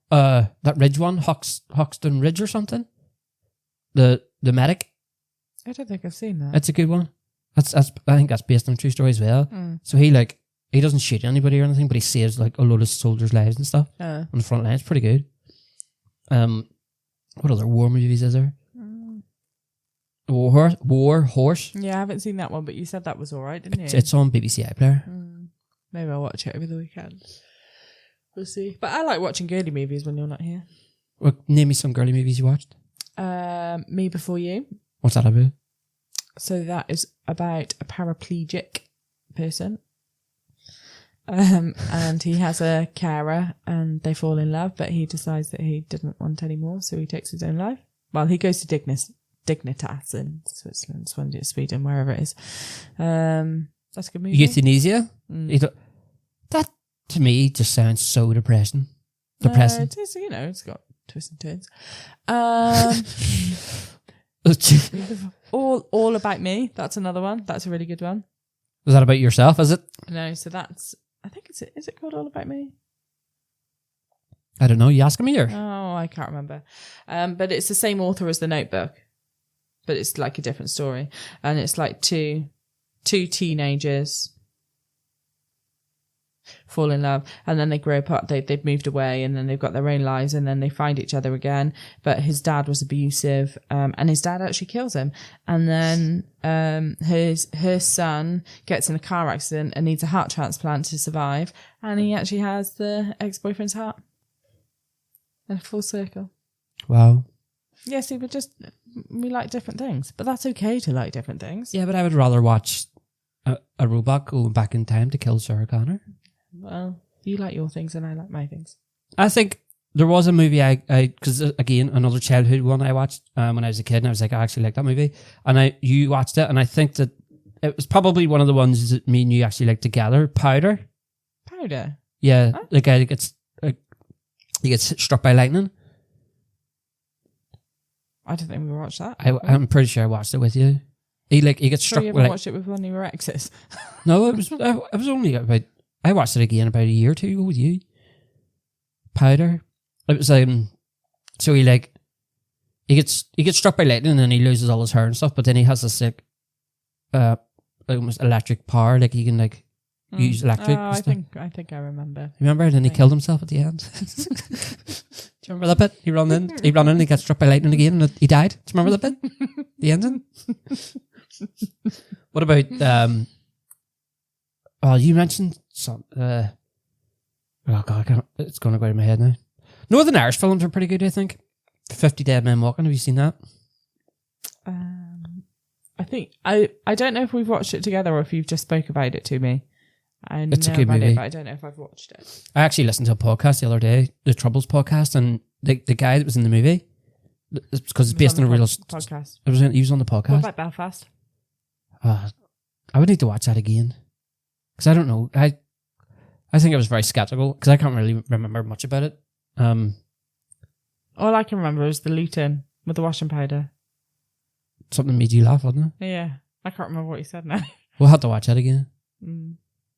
That Ridge one, Hoxton Ridge or something. The medic. I don't think I've seen that. It's a good one. That's I think that's based on a true story as well. So he doesn't shoot anybody or anything, but he saves like a load of soldiers' lives and stuff on the front line. It's pretty good. What other war movies is there? War Horse. Yeah, I haven't seen that one, but you said that was alright, didn't you? It's on BBC iPlayer. Maybe I'll watch it over the weekend. We'll see. But I like watching girly movies when you're not here. Well, name me some girly movies you watched. Me Before You. What's that about? So that is about a paraplegic person. And he has a carer and they fall in love, but he decides that he didn't want any more, so he takes his own life. Well, he goes to Dignitas in Switzerland, Sweden, wherever it is. That's a good movie. Euthanasia. That to me just sounds so depressing. It is, it's got twists and turns. All About Me. That's another one. That's a really good one. Was that about yourself? Is it? No. So that's. I think is it called All About Me? I don't know. You asking me here? Oh, I can't remember. But it's the same author as The Notebook, but it's like a different story, and it's like two teenagers fall in love, and then they grow apart. They've moved away, and then they've got their own lives, and then they find each other again. But his dad was abusive, and his dad actually kills him. And then her son gets in a car accident and needs a heart transplant to survive, and he actually has the ex-boyfriend's heart. In a full circle. Wow. Yeah, see, we like different things, but that's okay to like different things. Yeah, but I would rather watch a robot going back in time to kill Sarah Connor. Well, you like your things and I like my things. I think there was a movie because again, another childhood one I watched when I was a kid, and I was like, I actually like that movie. And you watched it, and I think that it was probably one of the ones that me and you actually liked together. Powder? Yeah, huh? The guy that gets struck by lightning. I don't think we watched that. I'm pretty sure I watched it with you. He gets struck. You haven't watched it with one of your exes? No, it was only about. I watched it again about a year or two ago with you. Powder. It was so he gets struck by lightning and then he loses all his hair and stuff, but then he has this almost electric power, like he can use electric. Oh, I think I remember. Remember? And then he killed himself at the end. Do you remember that bit? He ran in and he got struck by lightning again and he died. Do you remember that bit? The ending? What about you mentioned some oh god, it's going to go out of my head now. Northern Irish films are pretty good, I think. 50 Dead Men Walking, have you seen that? I think I don't know if we've watched it together or if you've just spoke about it to me. It's a good movie. But I don't know if I've watched it. I actually listened to a podcast the other day, the Troubles podcast, and the guy that was in the movie, because it's based on a real podcast. He was on the podcast. What about Belfast? I would need to watch that again, because I don't know. I think I was very skeptical because I can't really remember much about it. All I can remember is the Luton with the washing powder. Something made you laugh, wasn't it? Yeah, I can't remember what you said now. We'll have to watch that again.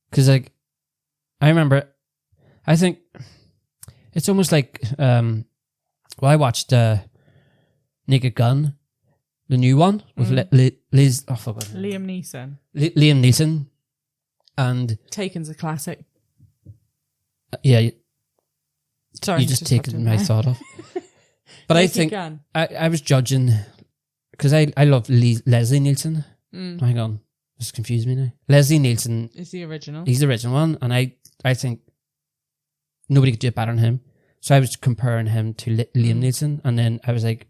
Because I remember, I think it's almost like, I watched Naked Gun, the new one with Liam Neeson. Liam Neeson, and Taken's a classic. Yeah, sorry, you just taken my thought off. But I think I was judging because I love Leslie Nielsen. Hang on. Just confused me now. Leslie Nielsen is the original. He's the original one, and I think nobody could do it better than him. So I was comparing him to Liam Neeson, and then I was like,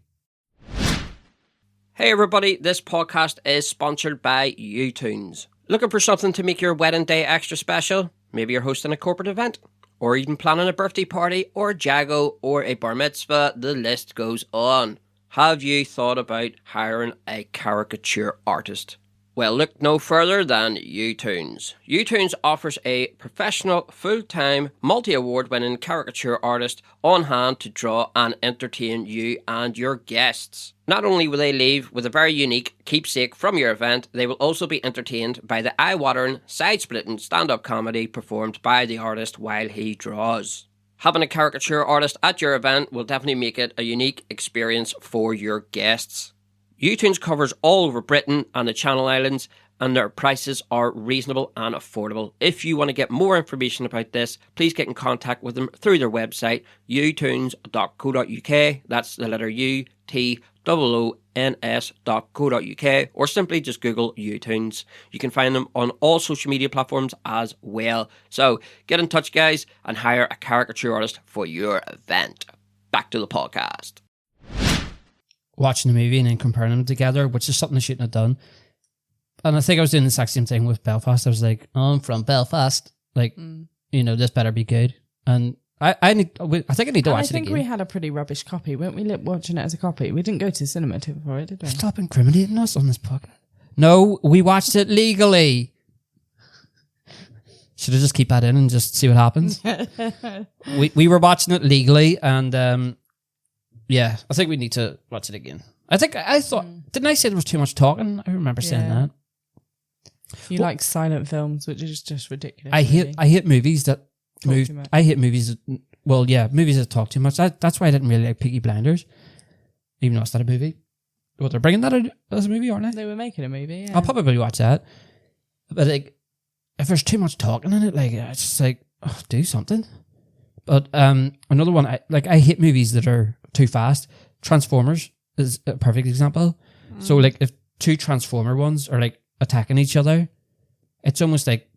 hey everybody, this podcast is sponsored by U-Tunes. Looking for something to make your wedding day extra special? Maybe you're hosting a corporate event, or even planning a birthday party, or a jago, or a bar mitzvah. The list goes on. Have you thought about hiring a caricature artist? Well, look no further than U-Tunes. U-Tunes offers a professional, full-time, multi-award-winning caricature artist on hand to draw and entertain you and your guests. Not only will they leave with a very unique keepsake from your event, they will also be entertained by the eye-watering, side-splitting stand-up comedy performed by the artist while he draws. Having a caricature artist at your event will definitely make it a unique experience for your guests. U-Tunes covers all over Britain and the Channel Islands, and their prices are reasonable and affordable. If you want to get more information about this, please get in contact with them through their website, utunes.co.uk. That's the letter UTOONS.co.uk, or simply just Google U-Tunes. You can find them on all social media platforms as well. So get in touch, guys, and hire a caricature artist for your event. Back to the podcast. Watching the movie and then comparing them together, which is something I shouldn't have done. And I think I was doing the exact same thing with Belfast. I was like, oh, I'm from Belfast. Like, this better be good. And I think I need to And watch I think it again. we had a pretty rubbish copy. Weren't we watching it as a copy? We didn't go to the cinema for it, did we? Stop incriminating us on this podcast. No, we watched it legally. Should I just keep that in and just see what happens? we were watching it legally, and yeah, I think we need to watch it again. I thought, didn't I say there was too much talking? I remember saying that. You like silent films, which is just ridiculous. I hate movies that move. too much. I hate movies that, well, yeah, movies that talk too much. That's why I didn't really like Peaky Blinders, even though it's not a movie. Well, they're bringing that out as a movie, aren't they? They were making a movie, yeah. I'll probably watch that. But like, if there's too much talking in it, like, it's just like, oh, do something. But another one, I hate movies that are too fast. Transformers is a perfect example. So like, if two Transformer ones are like attacking each other, it's almost like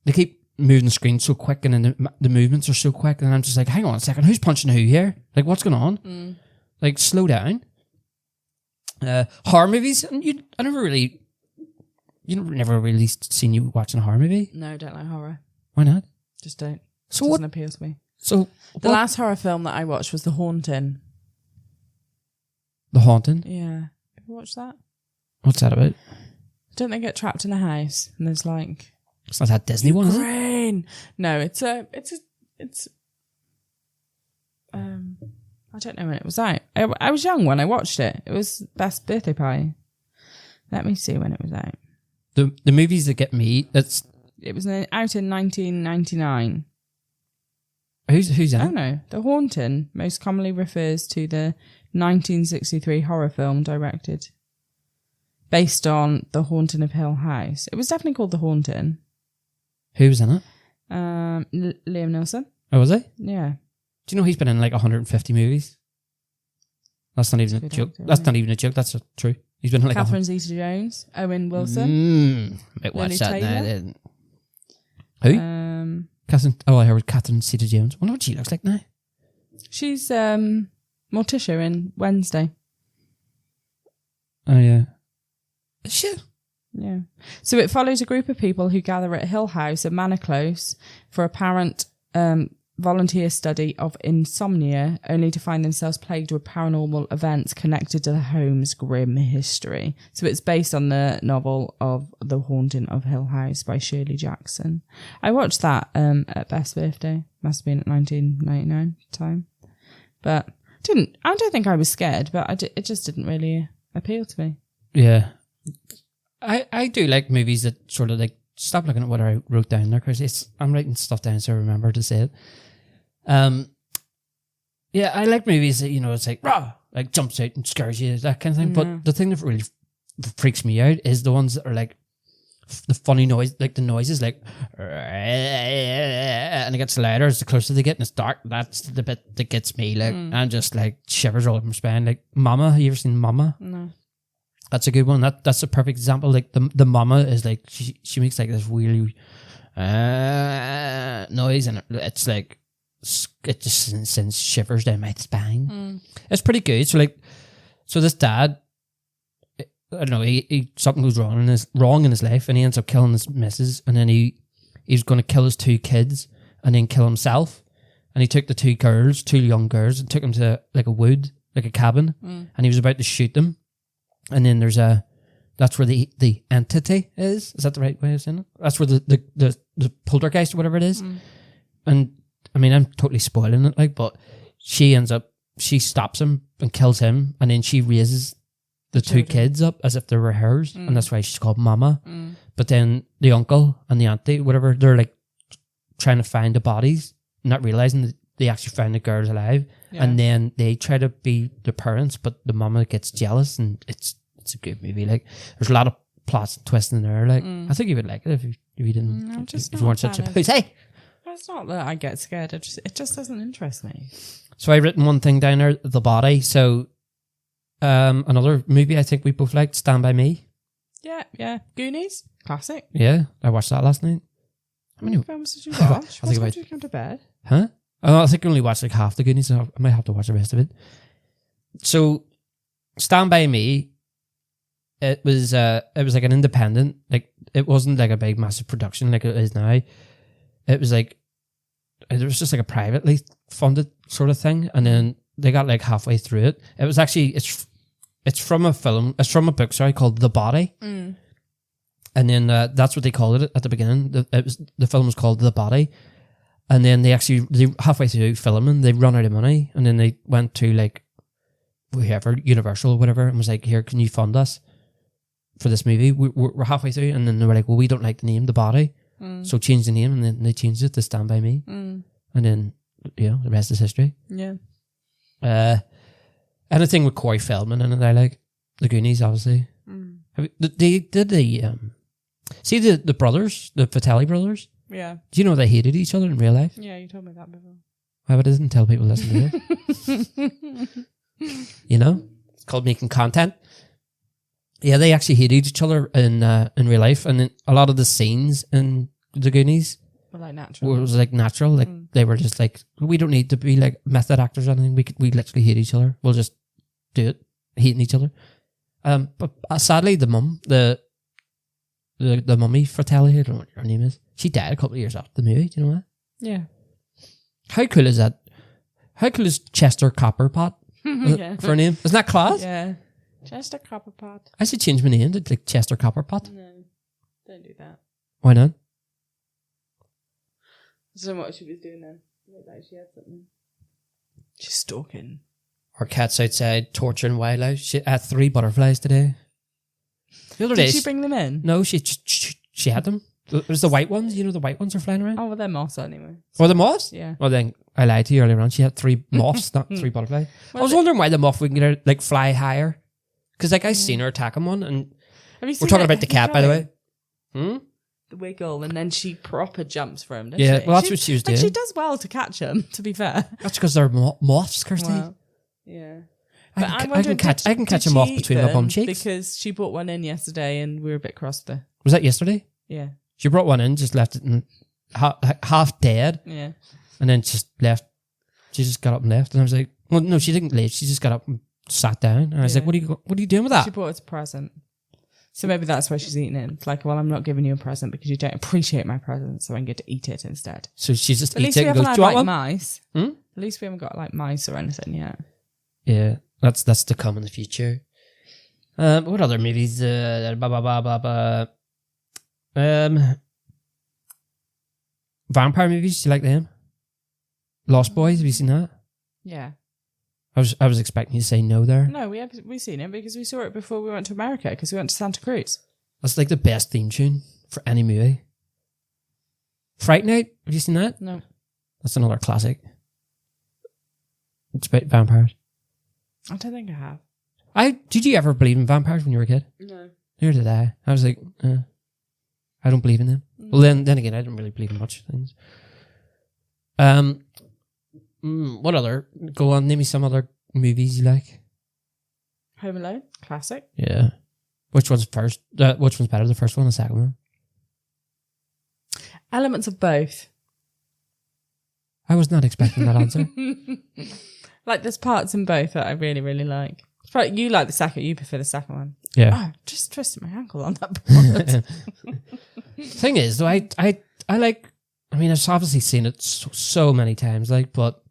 they keep moving the screen so quick, and then the movements are so quick, and I'm just like, hang on a second, who's punching who here? Like, what's going on? Like, slow down. Horror movies, and I never really seen you watching a horror movie. No, I don't like horror. Why not? Just don't. So It what? doesn't appeal to me. So The last horror film that I watched was The Haunting. The Haunting. Yeah. Have you watched that? What's that about? Don't they get trapped in a house and there's like It's not that Disney one, is it? rain? No, it's I don't know when it was out. I was young when I watched it. It was best birthday party. Let me see when it was out. The movies that get me, It was out in 1999. who's in Oh it? no, The Haunting most commonly refers to the 1963 horror film directed based on The Haunting of Hill House. It was definitely called The Haunting. Who was in it? Liam Neeson. Oh, was he? Yeah. Do you know he's been in like 150 movies? That's not even a good joke. actor, That's isn't not even a joke. That's true. He's been in like Catherine Zeta-Jones, Owen Wilson. Might watch Lily that now. Taylor? Then. Who? Catherine. Oh, I heard Catherine Zeta-Jones. I wonder what she looks like now. She's Morticia in Wednesday. Oh yeah. Is she? Yeah. So it follows a group of people who gather at Hill House in Manor Close for a parent volunteer study of insomnia, only to find themselves plagued with paranormal events connected to the home's grim history. So it's based on the novel of The Haunting of Hill House by Shirley Jackson. I watched that at Beth's birthday. Must have been at 1999 time. But I don't think I was scared, but it just didn't really appeal to me. Yeah. I do like movies that sort of like stop looking at what I wrote down there, because I'm writing stuff down so I remember to say it. Yeah, I like movies that, it's like rah, like jumps out and scares you, that kind of thing. But the thing that really freaks me out is the ones that are like the funny noise, like the noises, like and it gets louder as the closer they get, and it's dark. That's the bit that gets me, like, and just like shivers all over my spine. Like Mama, have you ever seen Mama? No. That's a good one. That's a perfect example. Like the mama is like she makes like this really noise, and it's like it just sends shivers down my spine. It's pretty good. So this dad, I don't know, he something goes wrong in his life, and he ends up killing his missus, and then he's going to kill his two kids and then kill himself. And he took the two young girls, and took them to like a wood, like a cabin, and he was about to shoot them. And then that's where the entity is. Is that the right way of saying it? That's where the poltergeist or whatever it is. And I mean, I'm totally spoiling it, like, but she stops him and kills him, and then she raises the two kids up as if they were hers, and that's why she's called Mama. But then the uncle and the auntie, whatever, they're like trying to find the bodies, not realizing that they actually found the girls alive. Yeah. And then they try to be the parents, but the mama gets jealous, and it's a good movie. Like, there's a lot of plots and twists in there. Like, I think you would like it if you didn't, if you weren't such a pussy. It's not that I get scared. It just doesn't interest me. So I've written one thing down there: The Body. So, another movie I think we both liked, Stand By Me. Yeah. Goonies, classic. Yeah, I watched that last night. How many films did you watch? What time did you come to bed? Huh? I think I only watched like half the Goonies, so I might have to watch the rest of it. So, Stand By Me, it was like an independent, like, it wasn't like a big massive production like it is now. It was like it was just like a privately funded sort of thing, and then they got like halfway through it. It was actually it's from a film. It's from a book, sorry, called The Body. Mm. And then that's what they called it at the beginning. The film was called The Body, and then they halfway through filming, they run out of money, and then they went to like whoever, Universal or whatever, and was like, "Here, can you fund us for this movie? We're halfway through," and then they were like, "Well, we don't like the name The Body, so change the name," and then they changed it to Stand By Me, and then the rest is history. Yeah. Anything with Corey Feldman in it, I like. The Goonies, obviously. See the brothers, the Fratelli brothers? Yeah. Do you know they hated each other in real life? Yeah, you told me that before. Why would I didn't tell people listen to it? You know? It's called making content. Yeah, they actually hated each other in real life, and then a lot of the scenes in the Goonies Well, like natural. was like natural. Like they were just like, we don't need to be like method actors or anything. We literally hate each other. We'll just do it, hating each other. But sadly, the mum, the mummy Fratelli, I don't know what her name is. She died a couple of years after the movie. Do you know that? Yeah. How cool is that? How cool is Chester Copperpot Yeah. for a name? Isn't that class? Yeah. Just a copper pot. I should change my name to like Chester Copperpot. No, don't do that. Why not? I don't know what she was doing then. Looked like she had something. She's stalking. Our cat's outside torturing wildlife. She had 3 butterflies today. The other day, Did she bring them in? No, she had them. It was the white ones. You know, the white ones are flying around. Oh, well, they're moths anyway. Were the moths? Yeah. Well, then I lied to you earlier on. She had 3 moths, not 3 butterflies. I was wondering why the moth wouldn't get her like fly higher. Because like I seen her attacking one, and Have you seen we're talking it? about the cat, by the way. The wiggle, and then she proper jumps for him, doesn't Yeah, she? well, that's what she was doing. She does well to catch him, to be fair. That's because they're moths, Kirsty. Well, yeah. I can catch a moth between my bum cheeks. Because she brought one in yesterday and we were a bit cross with her. Was that yesterday? Yeah. She brought one in, just left it in half dead, Yeah. and then just left. She just got up and left, and I was like, "Well, no, she didn't leave. She just got up and sat down." And I was like, "What are you doing with that?" She brought us a present. So maybe that's why she's eating it. It's like, well, I'm not giving you a present because you don't appreciate my present, so I get to eat it instead. So she just At eats least it we and haven't goes, had "Do you want like one?" mice. Hmm? At least we haven't got like mice or anything yet. Yeah, that's to come in the future. What other movies? Vampire movies. Do you like them? Lost Boys. Have you seen that? Yeah. I was expecting you to say no there. No, we seen it because we saw it before we went to America because we went to Santa Cruz. That's like the best theme tune for any movie. Fright Night. Have you seen that? No. That's another classic. It's about vampires. I don't think I have. Did you ever believe in vampires when you were a kid? No. Neither did I. I was like, I don't believe in them. Well, then again, I didn't really believe in much things. What other? Go on, name me some other movies you like. Home Alone, classic. Yeah. Which one's first? Which one's better, the first one or the second one? Elements of both. I was not expecting that answer. Like there's parts in both that I really, really like. Probably you like the second. You prefer the second one. Yeah. Oh, just twisted my ankle on that part. Thing is, though, I like. I mean, I've obviously seen it so many times, like, but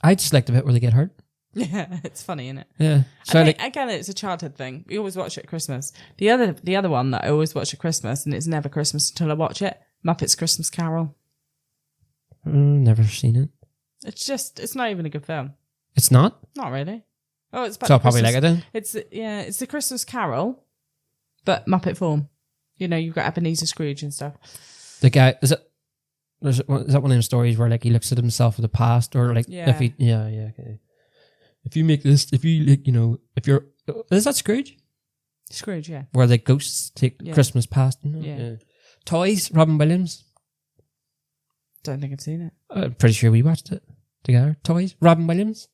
I just like the bit where they get hurt. Yeah, it's funny, isn't it? Yeah. So I think, again, it's a childhood thing. We always watch it at Christmas. The other one that I always watch at Christmas, and it's never Christmas until I watch it, Muppets Christmas Carol. Never seen it. It's not even a good film. It's not? Not really. Oh, it's about So I'll the probably like Christmas- it then. It's the Christmas Carol, but Muppet form. You know, you've got Ebenezer Scrooge and stuff. The guy, is that one of them stories where like he looks at himself in the past, or like Yeah. if he, okay. If you make this, if you like, if you're, is that Scrooge? Scrooge, yeah. Where the ghosts take Yeah. Christmas past? Yeah. Toys, Robin Williams. Don't think I've seen it. I'm pretty sure we watched it together. Toys, Robin Williams.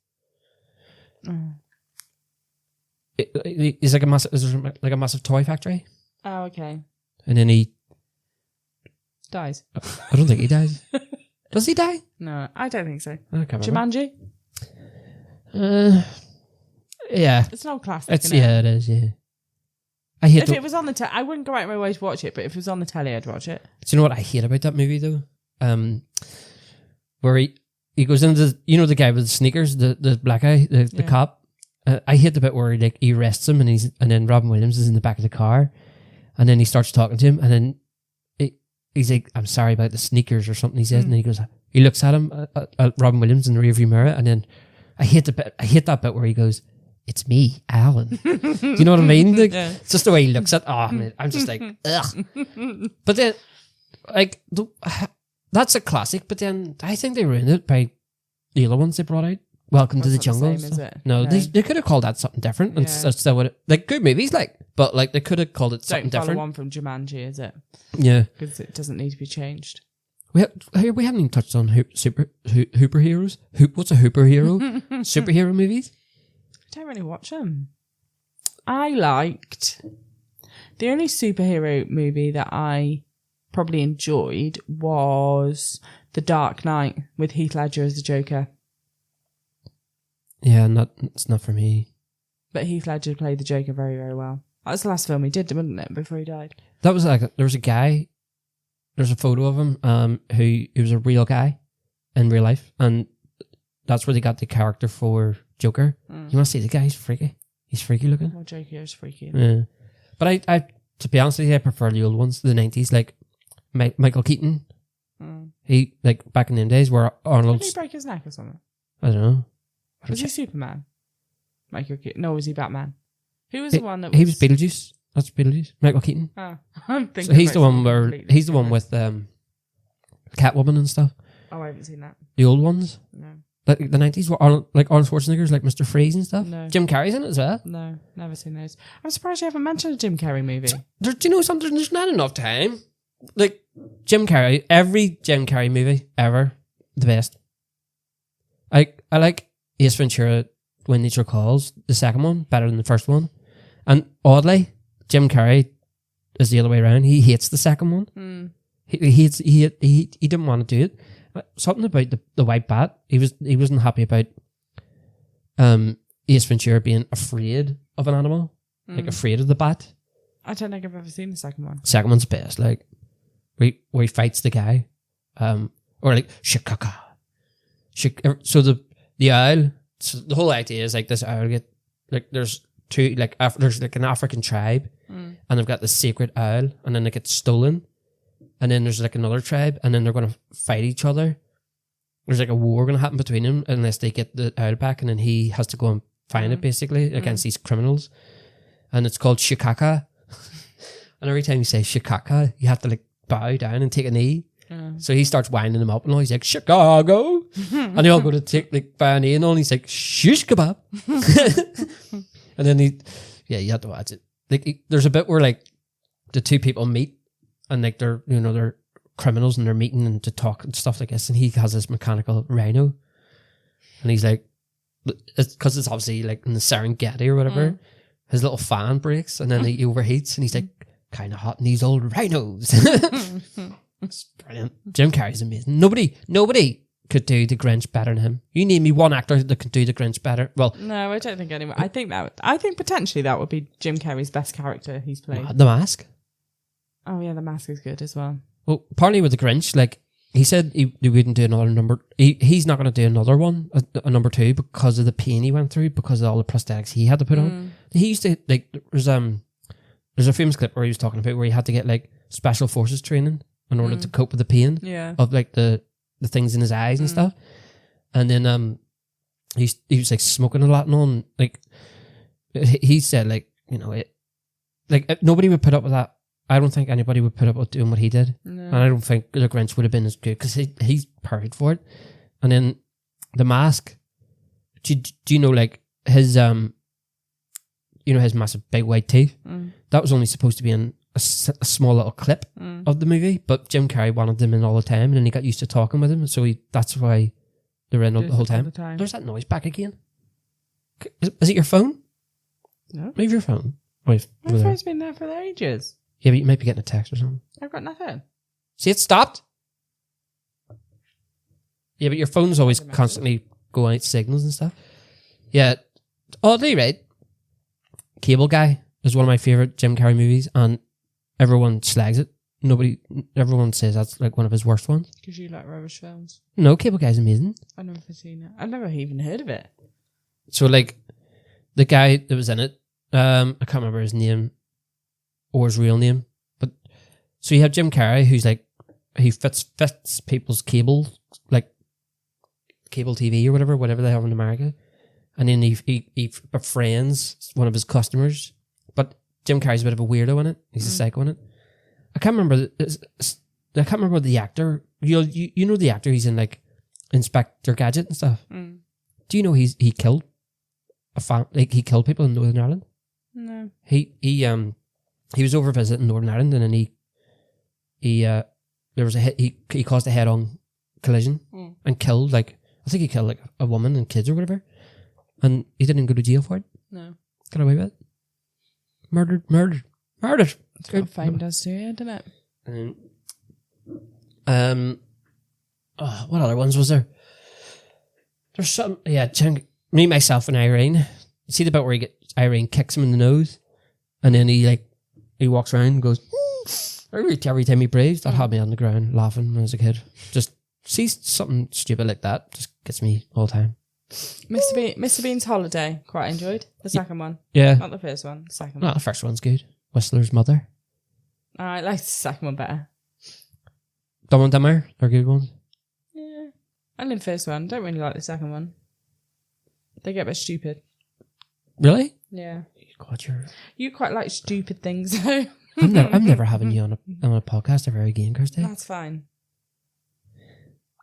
Oh, He's like a massive toy factory, oh okay. and then he. Dies. I don't think he dies. Does he die? No, I don't think so. I can't remember. Jumanji? Yeah. It's an old classic, It's isn't it? yeah, it is. Yeah. I hate. If it was on the telly, I wouldn't go out of my way to watch it, but if it was on the telly, I'd watch it. Do you know what I hate about that movie though? where he goes into the guy with the sneakers, the black guy, the cop. I hate the bit where he arrests him and then Robin Williams is in the back of the car, and then he starts talking to him, and then he's like, "I'm sorry about the sneakers" or something. He says, and then he looks at him at Robin Williams in the rearview mirror, and then I hate that bit where he goes, "It's me, Alan." Do you know what I mean? Like, it's just the way he looks at. Oh, man, I'm just like, ugh. But then, like, that's a classic. But then I think they ruined it by the other ones they brought out. Welcome to the Jungle. The same, is it? No, they could have called that something different. And still would like good movies, but like they could have called it something Don't follow different. one from Jumanji, is it? Yeah, because it doesn't need to be changed. We haven't even touched on superheroes. What's a superhero? Superhero movies? I don't really watch them. I liked the only superhero movie that I probably enjoyed was The Dark Knight with Heath Ledger as the Joker. Yeah, it's not for me. But Heath Ledger played the Joker very, very well. That was the last film he did, wasn't it? Before he died. That was like there was a guy. There's a photo of him. He was a real guy in real life, and that's where they got the character for Joker. You want to see the guy? He's freaky. He's freaky looking. Oh, Joker is freaky. Yeah, but I to be honest with you, I prefer the old ones, the 90s, like Michael Keaton. He like back in them days where Arnold. Did he break his neck or something? I don't know. Was he Superman? Michael Keaton? No, was he Batman? Who was the one that was... He was Beetlejuice. That's Beetlejuice. Michael Keaton. Oh, I'm thinking... So he's the one with Catwoman and stuff. Oh, I haven't seen that. The old ones? No. Like the 90s were Arnold Schwarzenegger's like Mr. Freeze and stuff? No. Jim Carrey's in it as well? No, never seen those. I'm surprised you haven't mentioned a Jim Carrey movie. Do you know something? There's not enough time. Like, Jim Carrey, every Jim Carrey movie ever, the best. I like Ace Ventura, When Nature Calls, the second one, better than the first one. And oddly, Jim Carrey is the other way around. He hates the second one. He didn't want to do it. Something about the white bat. He wasn't happy about Ace Ventura being afraid of an animal, like afraid of the bat. I don't think I've ever seen the second one. Second one's best, like where he fights the guy, or like shikaka. So the owl. So the whole idea is like this owl there's two there's like an African tribe, and they've got the sacred owl, and then it gets stolen, and then there's like another tribe, and then they're going to fight each other. There's like a war going to happen between them unless they get the owl back, and then he has to go and find it basically against these criminals, and it's called shikaka. And every time you say shikaka, you have to like bow down and take a knee. So he starts winding them up, and he's like, Chicago. And they all go to take like bow a knee, and all, and he's like, shish kebab. And then you have to watch it. Like, there's a bit where like the two people meet, and like they're criminals, and they're meeting and to talk and stuff like this, and he has this mechanical rhino, and he's like, because it's obviously like in the Serengeti or whatever, his little fan breaks, and then he overheats, and he's like, kind of hot in these old rhinos. It's brilliant. Jim Carrey's amazing. Nobody could do the Grinch better than him. You name me one actor that can do the Grinch better. Well, no, I don't think anyone. I think potentially that would be Jim Carrey's best character he's played. The Mask. Oh yeah, The Mask is good as well. Well, partly with the Grinch, like he said, he wouldn't do another number. He's not going to do another one, a number 2, because of the pain he went through, because of all the prosthetics he had to put on. He used to like there's a famous clip where he was talking about where he had to get like special forces training in order to cope with the pain of like the things in his eyes and stuff. And then he was like smoking a lot and all, and like he said like nobody would put up with that. I don't think anybody would put up with doing what he did. No. And I don't think the Grinch would have been as good, because he's perfect for it. And then The Mask, do you know like his his massive big white teeth? That was only supposed to be in a small little clip of the movie, but Jim Carrey wanted them in all the time, and then he got used to talking with him, so that's why they're in the whole time. There's that noise back again. Is it your phone? No. Leave your phone. My phone's been there for ages. Yeah, but you might be getting a text or something. I've got nothing. See, it stopped. Yeah, but your phone's always constantly going out signals and stuff. Yeah, oddly, right? Cable Guy is one of my favourite Jim Carrey movies, and everyone slags it. everyone says that's like one of his worst ones. Because you like rubbish films. No, Cable Guy's amazing. I've never seen it. I've never even heard of it. So like the guy that was in it, I can't remember his name or his real name, but so you have Jim Carrey, who's like he fits people's cable, like cable TV or whatever they have in America, and then he befriends one of his customers. But Jim Carrey's a bit of a weirdo in it. He's a psycho in it. I can't remember the actor. You know the actor. He's in like Inspector Gadget and stuff. Do you know he killed he killed people in Northern Ireland? No. He was over visiting Northern Ireland, and then there was he caused a head-on collision and killed I think he killed like a woman and kids or whatever, and he didn't go to jail for it. No. Got away with it. Murdered. That's what fame does to you, doesn't it? What other ones was there? There's some, me, myself, and Irene. You see the bit where Irene kicks him in the nose, and then he walks around and goes, every time he breathes. That had me on the ground laughing when I was a kid. Just see something stupid like that, just gets me all the time. Mr. Bean's Holiday, quite enjoyed. The second one. Yeah. Not the first one, the second one. The first one's good. Whistler's Mother. I like the second one better. Dumb and Dumber, they're good ones. Yeah. I like the first one. Don't really like the second one. They get a bit stupid. Really? Yeah. God, you quite like stupid things though. I'm never having you on a podcast ever again, Kirsty. That's fine.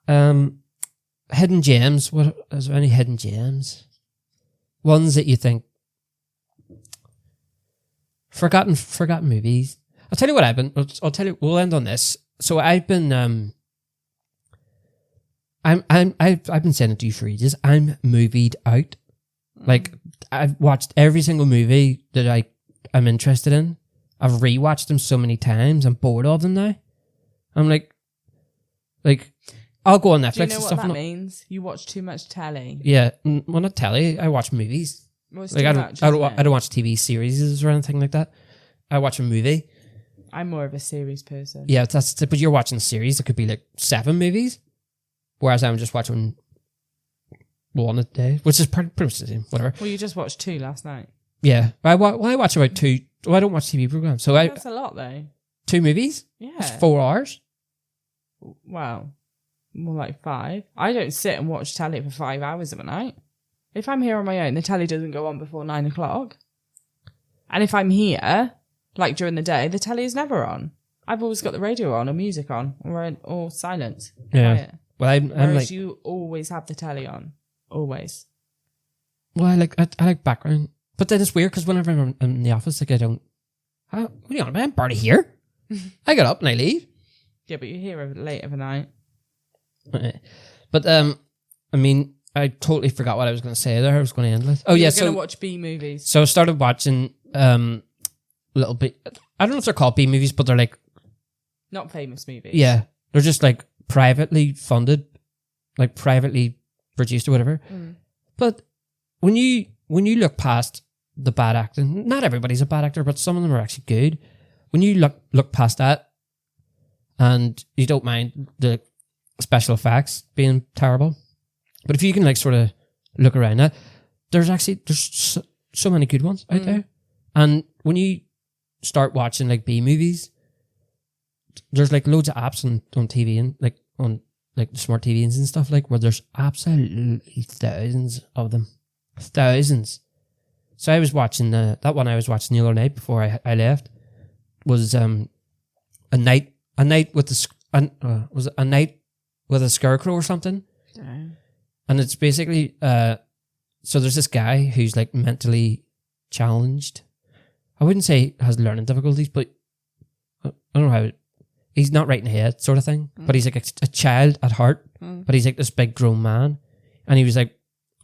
Hidden gems. What is there any hidden gems? Ones that you think forgotten movies. I'll tell you what I've been. I'll tell you. We'll end on this. So I've been. I've been saying it to you for ages. I'm movied out. Like I've watched every single movie that I'm interested in. I've rewatched them so many times. I'm bored of them now. I'm like I'll go on Netflix. Do you know and what stuff that means? You watch too much telly. Yeah, well, not telly. I watch movies. Well, I don't watch TV series or anything like that. I watch a movie. I'm more of a series person. Yeah, but you're watching a series. It could be like 7 movies, whereas I'm just watching one a day, which is pretty much the same. Whatever. Well, you just watched 2 last night. Yeah, I watch about 2. Well, I don't watch TV programs, so that's a lot though. 2 movies. Yeah, it's 4 hours. Wow, more like 5. I don't sit and watch telly for 5 hours of a night. If I'm here on my own, the telly doesn't go on before 9 o'clock. And if I'm here, like during the day, the telly is never on. I've always got the radio on or music on or silent. Yeah. Quiet. Well, I'm Whereas like you always have the telly on. Always. Well, I like background, but then it's weird because whenever I'm in the office, like I don't. What are you on about? I'm barely here. I get up and I leave. Yeah, but you're here late of a night. But I mean, I totally forgot what I was going to say there. I was going to end with. Oh yeah, You're going to watch B movies. So I started watching little bit. I don't know if they're called B movies, but they're like not famous movies. Yeah, they're just like privately funded, like privately produced or whatever. But when you look past the bad acting, not everybody's a bad actor, but some of them are actually good. When you look past that, and you don't mind the special effects being terrible, but if you can like sort of look around that, there's so many good ones out there. And when you start watching like B movies, there's like loads of apps on TV and like on like the smart TVs and stuff, like where there's absolutely thousands of them. Thousands. So I was watching that one I was watching the other night before I left was a night with was it A Night with a Scarecrow or something? Damn. And it's basically so there's this guy who's like mentally challenged. I wouldn't say has learning difficulties, but I don't know how. He's not right in the head, sort of thing. But he's like a child at heart. But he's like this big grown man, and he was like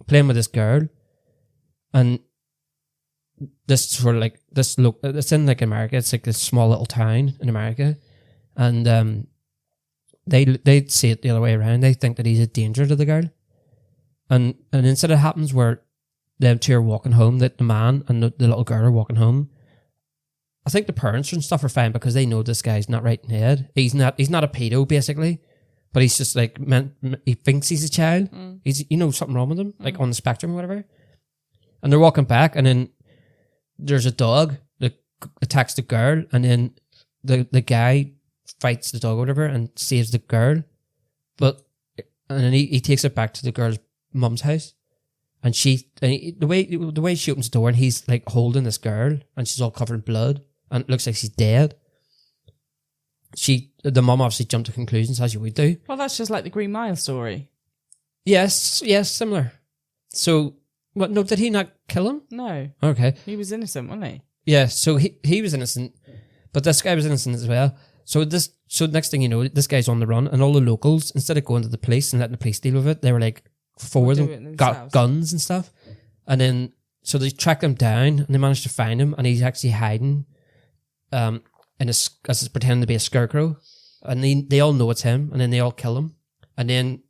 playing with this girl, and this sort of like this look. It's in like America. It's like this small little town in America, and they see it the other way around. They think that he's a danger to the girl, and an incident happens where them two are walking home. That the man and the little girl are walking home, I think the parents and stuff are fine because they know this guy's not right in the head. He's not a pedo basically, but he's just like he thinks he's a child. He's something wrong with him, like on the spectrum or whatever. And they're walking back, and then there's a dog that attacks the girl, and then the guy fights the dog or whatever and saves the girl, and then he takes it back to the girl's mum's house. And the way she opens the door, and he's like holding this girl, and she's all covered in blood, and it looks like she's dead. The mum obviously jumped to conclusions, as you would do. Well, that's just like the Green Mile story. Yes, similar. So, what? No, did he not kill him? No. Okay. He was innocent, wasn't he? Yeah. So he was innocent, but this guy was innocent as well. So next thing you know, this guy's on the run, and all the locals, instead of going to the police and letting the police deal with it, they were like, forward them, got guns and stuff. And then, so they track him down, and they managed to find him, and he's actually hiding as pretending to be a scarecrow. And they all know it's him, and then they all kill him. And then,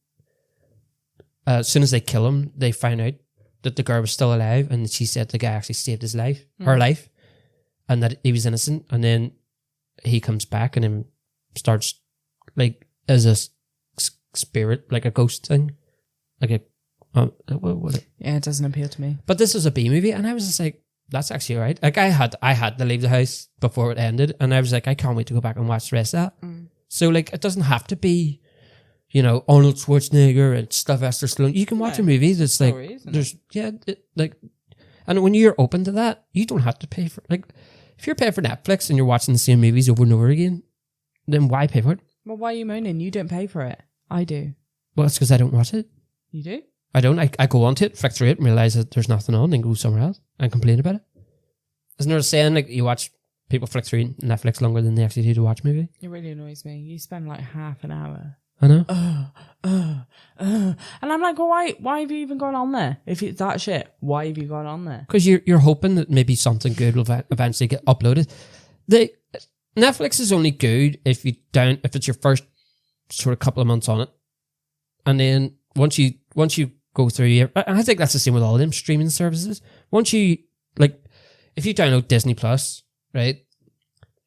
as soon as they kill him, they find out that the girl was still alive, and she said the guy actually saved his life, her life, and that he was innocent. And then he comes back and then starts, like, as a spirit, like a ghost thing. Like yeah, it doesn't appeal to me. But this was a B movie, and I was just like, that's actually all right. Like, I had to leave the house before it ended, and I was like, I can't wait to go back and watch the rest of that. So, like, it doesn't have to be, Arnold Schwarzenegger and Sylvester Stallone. You can watch a movie that's like, and when you're open to that, you don't have to pay for, like, if you're paying for Netflix and you're watching the same movies over and over again, then why pay for it? Well, why are you moaning? You don't pay for it. I do. Well, it's because I don't watch it. You do? I don't. I go onto it, flick through it, and realise that there's nothing on, and go somewhere else and complain about it. Isn't there a saying, like, you watch people flick through Netflix longer than they actually do to watch a movie? It really annoys me. You spend like half an hour. I know. And I'm like, well, why have you even gone on there? If it's that shit, why have you gone on there? Because you're hoping that maybe something good will eventually get uploaded. Netflix is only good if it's your first sort of couple of months on it, and then once you go through, and I think that's the same with all of them streaming services. Once you, like, if you download Disney Plus, right,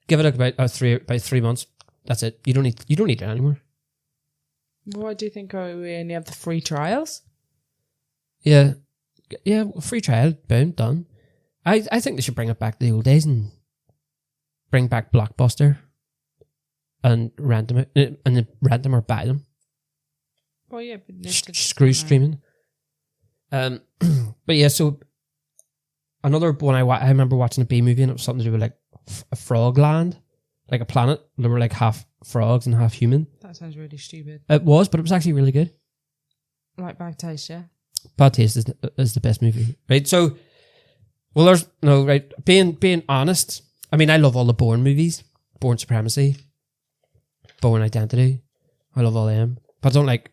give it about 3 months. That's it. You don't need it anymore. Well, I do think we only have the free trials. Yeah, free trial, boom, done. I think they should bring it back to the old days and bring back Blockbuster and rent them or buy them. Well, yeah, but screw streaming. But yeah, so another one I remember watching a B movie, and it was something to do with like a frog land, like a planet. There were like half frogs and half human. That sounds really stupid. It was, but it was actually really good. Like Bad Taste, yeah. Bad Taste is the best movie, right? So, well, there's no right. Being honest, I mean, I love all the Bourne movies, Bourne Supremacy, Bourne Identity. I love all them, but I don't like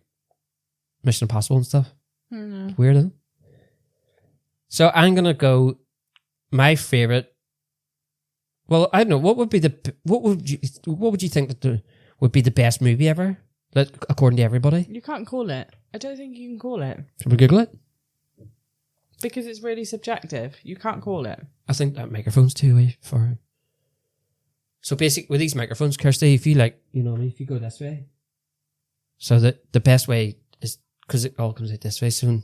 Mission Impossible and stuff. No. Weird, isn't it? So I'm gonna go. My favorite. Well, I don't know. What would you think that would be the best movie ever? That according to everybody. You can't call it. I don't think you can call it. Should we Google it? Because it's really subjective. You can't call it. I think that microphone's too away for it. So basically, with these microphones, Kirsty, if you if you go this way, so that the best way is because it all comes out this way soon.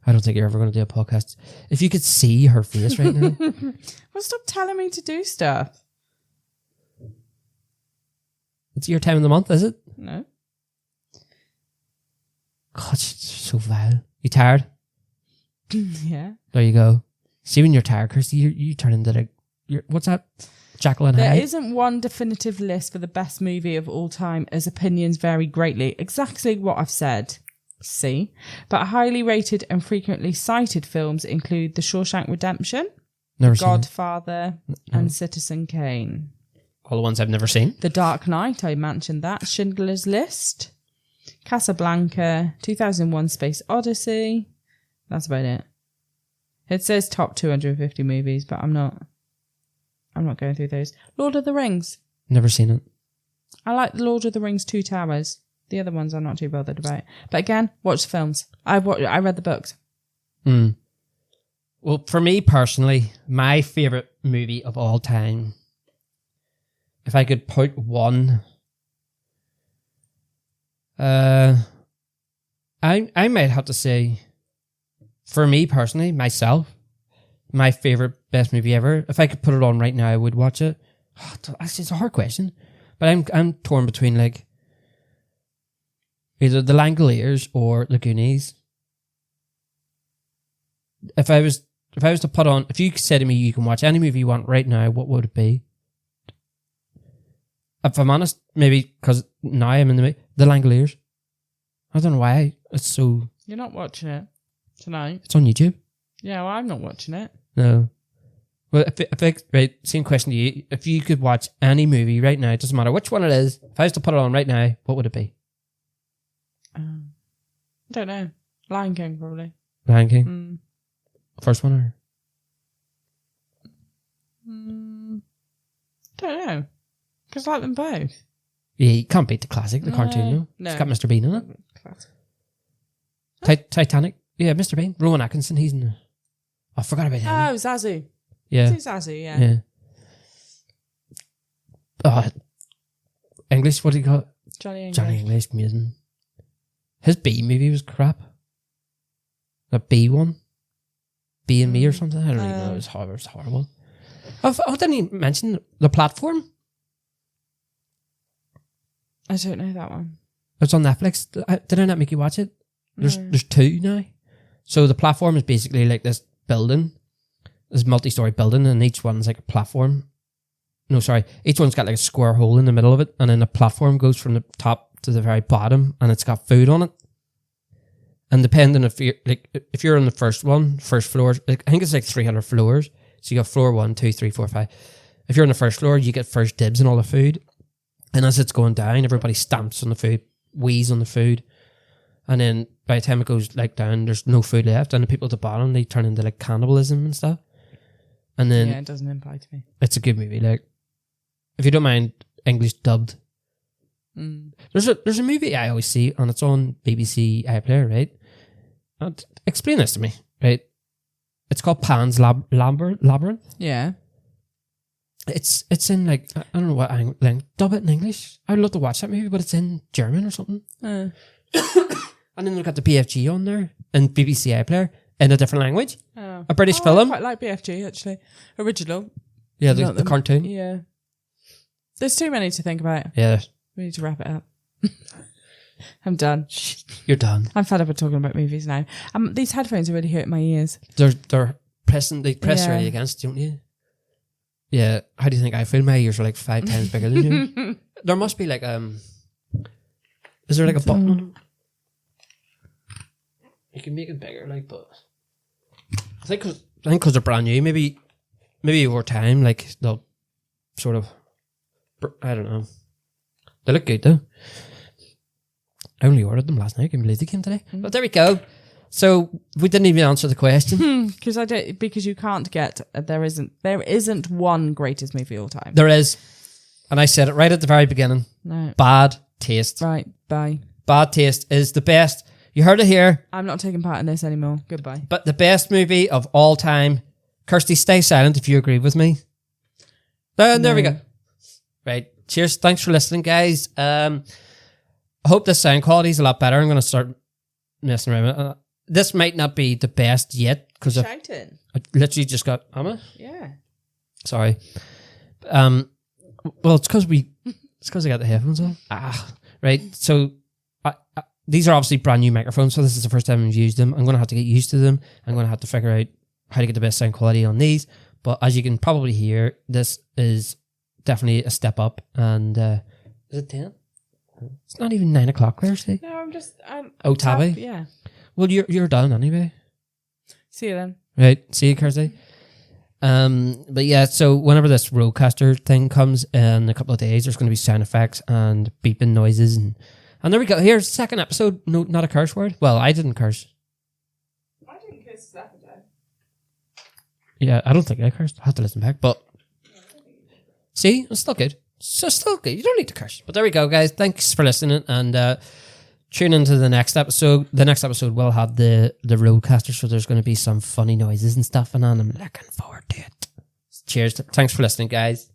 I don't think you're ever going to do a podcast. If you could see her face right now. Well, stop telling me to do stuff. It's your time of the month, is it? No. God, she's so vile. You tired? Yeah. There you go. See, when you're tired, Kirsty, you turn into like, what's that? Jekyll and Hyde? There isn't one definitive list for the best movie of all time, as opinions vary greatly. Exactly what I've said. See? But highly rated and frequently cited films include The Shawshank Redemption, Never seen it. Godfather, and Citizen Kane. All the ones I've never seen. The Dark Knight, I mentioned that. Schindler's List, Casablanca, 2001 Space Odyssey. That's about it. It says top 250 movies, but I'm not going through those. Lord of the Rings. Never seen it. I like the Lord of the Rings Two Towers. The other ones I'm not too bothered about. But again, watch the films. I read the books. Well, for me personally, my favourite movie of all time if I could put one, I might have to say, for me personally, myself, my favorite best movie ever. If I could put it on right now, I would watch it. Oh, it's a hard question, but I'm torn between like either The Langoliers or The Goonies. If I was to put on, if you said to me you can watch any movie you want right now, what would it be? If I'm honest, maybe because now I'm in The Langoliers. I don't know why it's so. You're not watching it tonight. It's on YouTube. Yeah, well, I'm not watching it. No. Well, right, same question to you. If you could watch any movie right now, it doesn't matter which one it is. If I was to put it on right now, what would it be? I don't know. Lion King, probably. Lion King. First one, or? Don't know. Because I like them both. Yeah, you can't beat the classic, the cartoon, no? It's got Mr. Bean in it. Classic. Titanic. Yeah, Mr. Bean. Rowan Atkinson, he's in the... I forgot about him. Oh, Zazu. Yeah. Is it Zazu, yeah. Oh, English, what do you call it? Johnny English. Johnny English, amazing. His B movie was crap. The B one? B and Me or something? I don't even know. It was horrible. Oh, didn't he mention The Platform? I don't know that one. It's on Netflix. Did I not make you watch it? There's two now. So The Platform is basically like this building, this multi-story building, and each one's like a platform. No, sorry. Each one's got like a square hole in the middle of it, and then the platform goes from the top to the very bottom, and it's got food on it. And depending if you're on the first floor, I think it's like 300 floors. So you got floor 1, 2, 3, 4, 5. If you're on the first floor, you get first dibs on all the food. And as it's going down, everybody stamps on the food, wheeze on the food. And then by the time it goes like down, there's no food left. And the people at the bottom, they turn into like cannibalism and stuff. And then it doesn't imply to me. It's a good movie. Like, if you don't mind English dubbed. There's a movie I always see, and it's on BBC iPlayer, right? Explain this to me, right? It's called Pan's Labyrinth. Yeah. It's in like, I don't know what language. Dub it in English. I'd love to watch that movie, but it's in German or something. And then they've got the BFG on there and BBC iPlayer in a different language. Oh. A British film. I quite like BFG actually. Original. Yeah, the cartoon. Yeah. There's too many to think about. Yeah. We need to wrap it up. I'm done. You're done. I'm fed up with talking about movies now. These headphones are really hurting my ears. They're pressing. They press right against, don't you? Yeah. How do you think I feel? My ears are like 5 times bigger than you. There must be like Is there like a button on them? You can make it bigger, like, but I think because they're brand new, maybe over time, like they'll sort of. I don't know. They look good though. I only ordered them last night. I can't believe they came today. But there we go. So we didn't even answer the question because you can't get there isn't one greatest movie of all time. There is, and I said it right at the very beginning. No. Bad Taste. Right. Bye. Bad Taste is the best. You heard it here. I'm not taking part in this anymore. Goodbye. But the best movie of all time. Kirsty, stay silent if you agree with me. There we go. Right. Cheers. Thanks for listening, guys. I hope the sound quality is a lot better. I'm going to start messing around with it. This might not be the best yet because I literally just got... Am I? Yeah. Sorry. Well, it's because I got the headphones on. Right. So these are obviously brand new microphones, so this is the first time I've used them. I'm going to have to get used to them. I'm going to have to figure out how to get the best sound quality on these. But as you can probably hear, this is definitely a step up. And is it 10? It's not even 9 o'clock there, see? No, I'm just... Tabby? Yeah. Well, you're done anyway. See you then. Right. See you, Kirsty. But yeah, so whenever this Rodecaster thing comes in a couple of days, there's going to be sound effects and beeping noises. And there we go. Here's the second episode. No, not a curse word. Well, I didn't curse. I didn't curse that day. Yeah, I don't think I cursed. I have to listen back. But see, it's still good. So still good. You don't need to curse. But there we go, guys. Thanks for listening, and tune into the next episode. The next episode will have the Rodecaster, so there's going to be some funny noises and stuff, and I'm looking forward to it. Cheers. Thanks for listening, guys.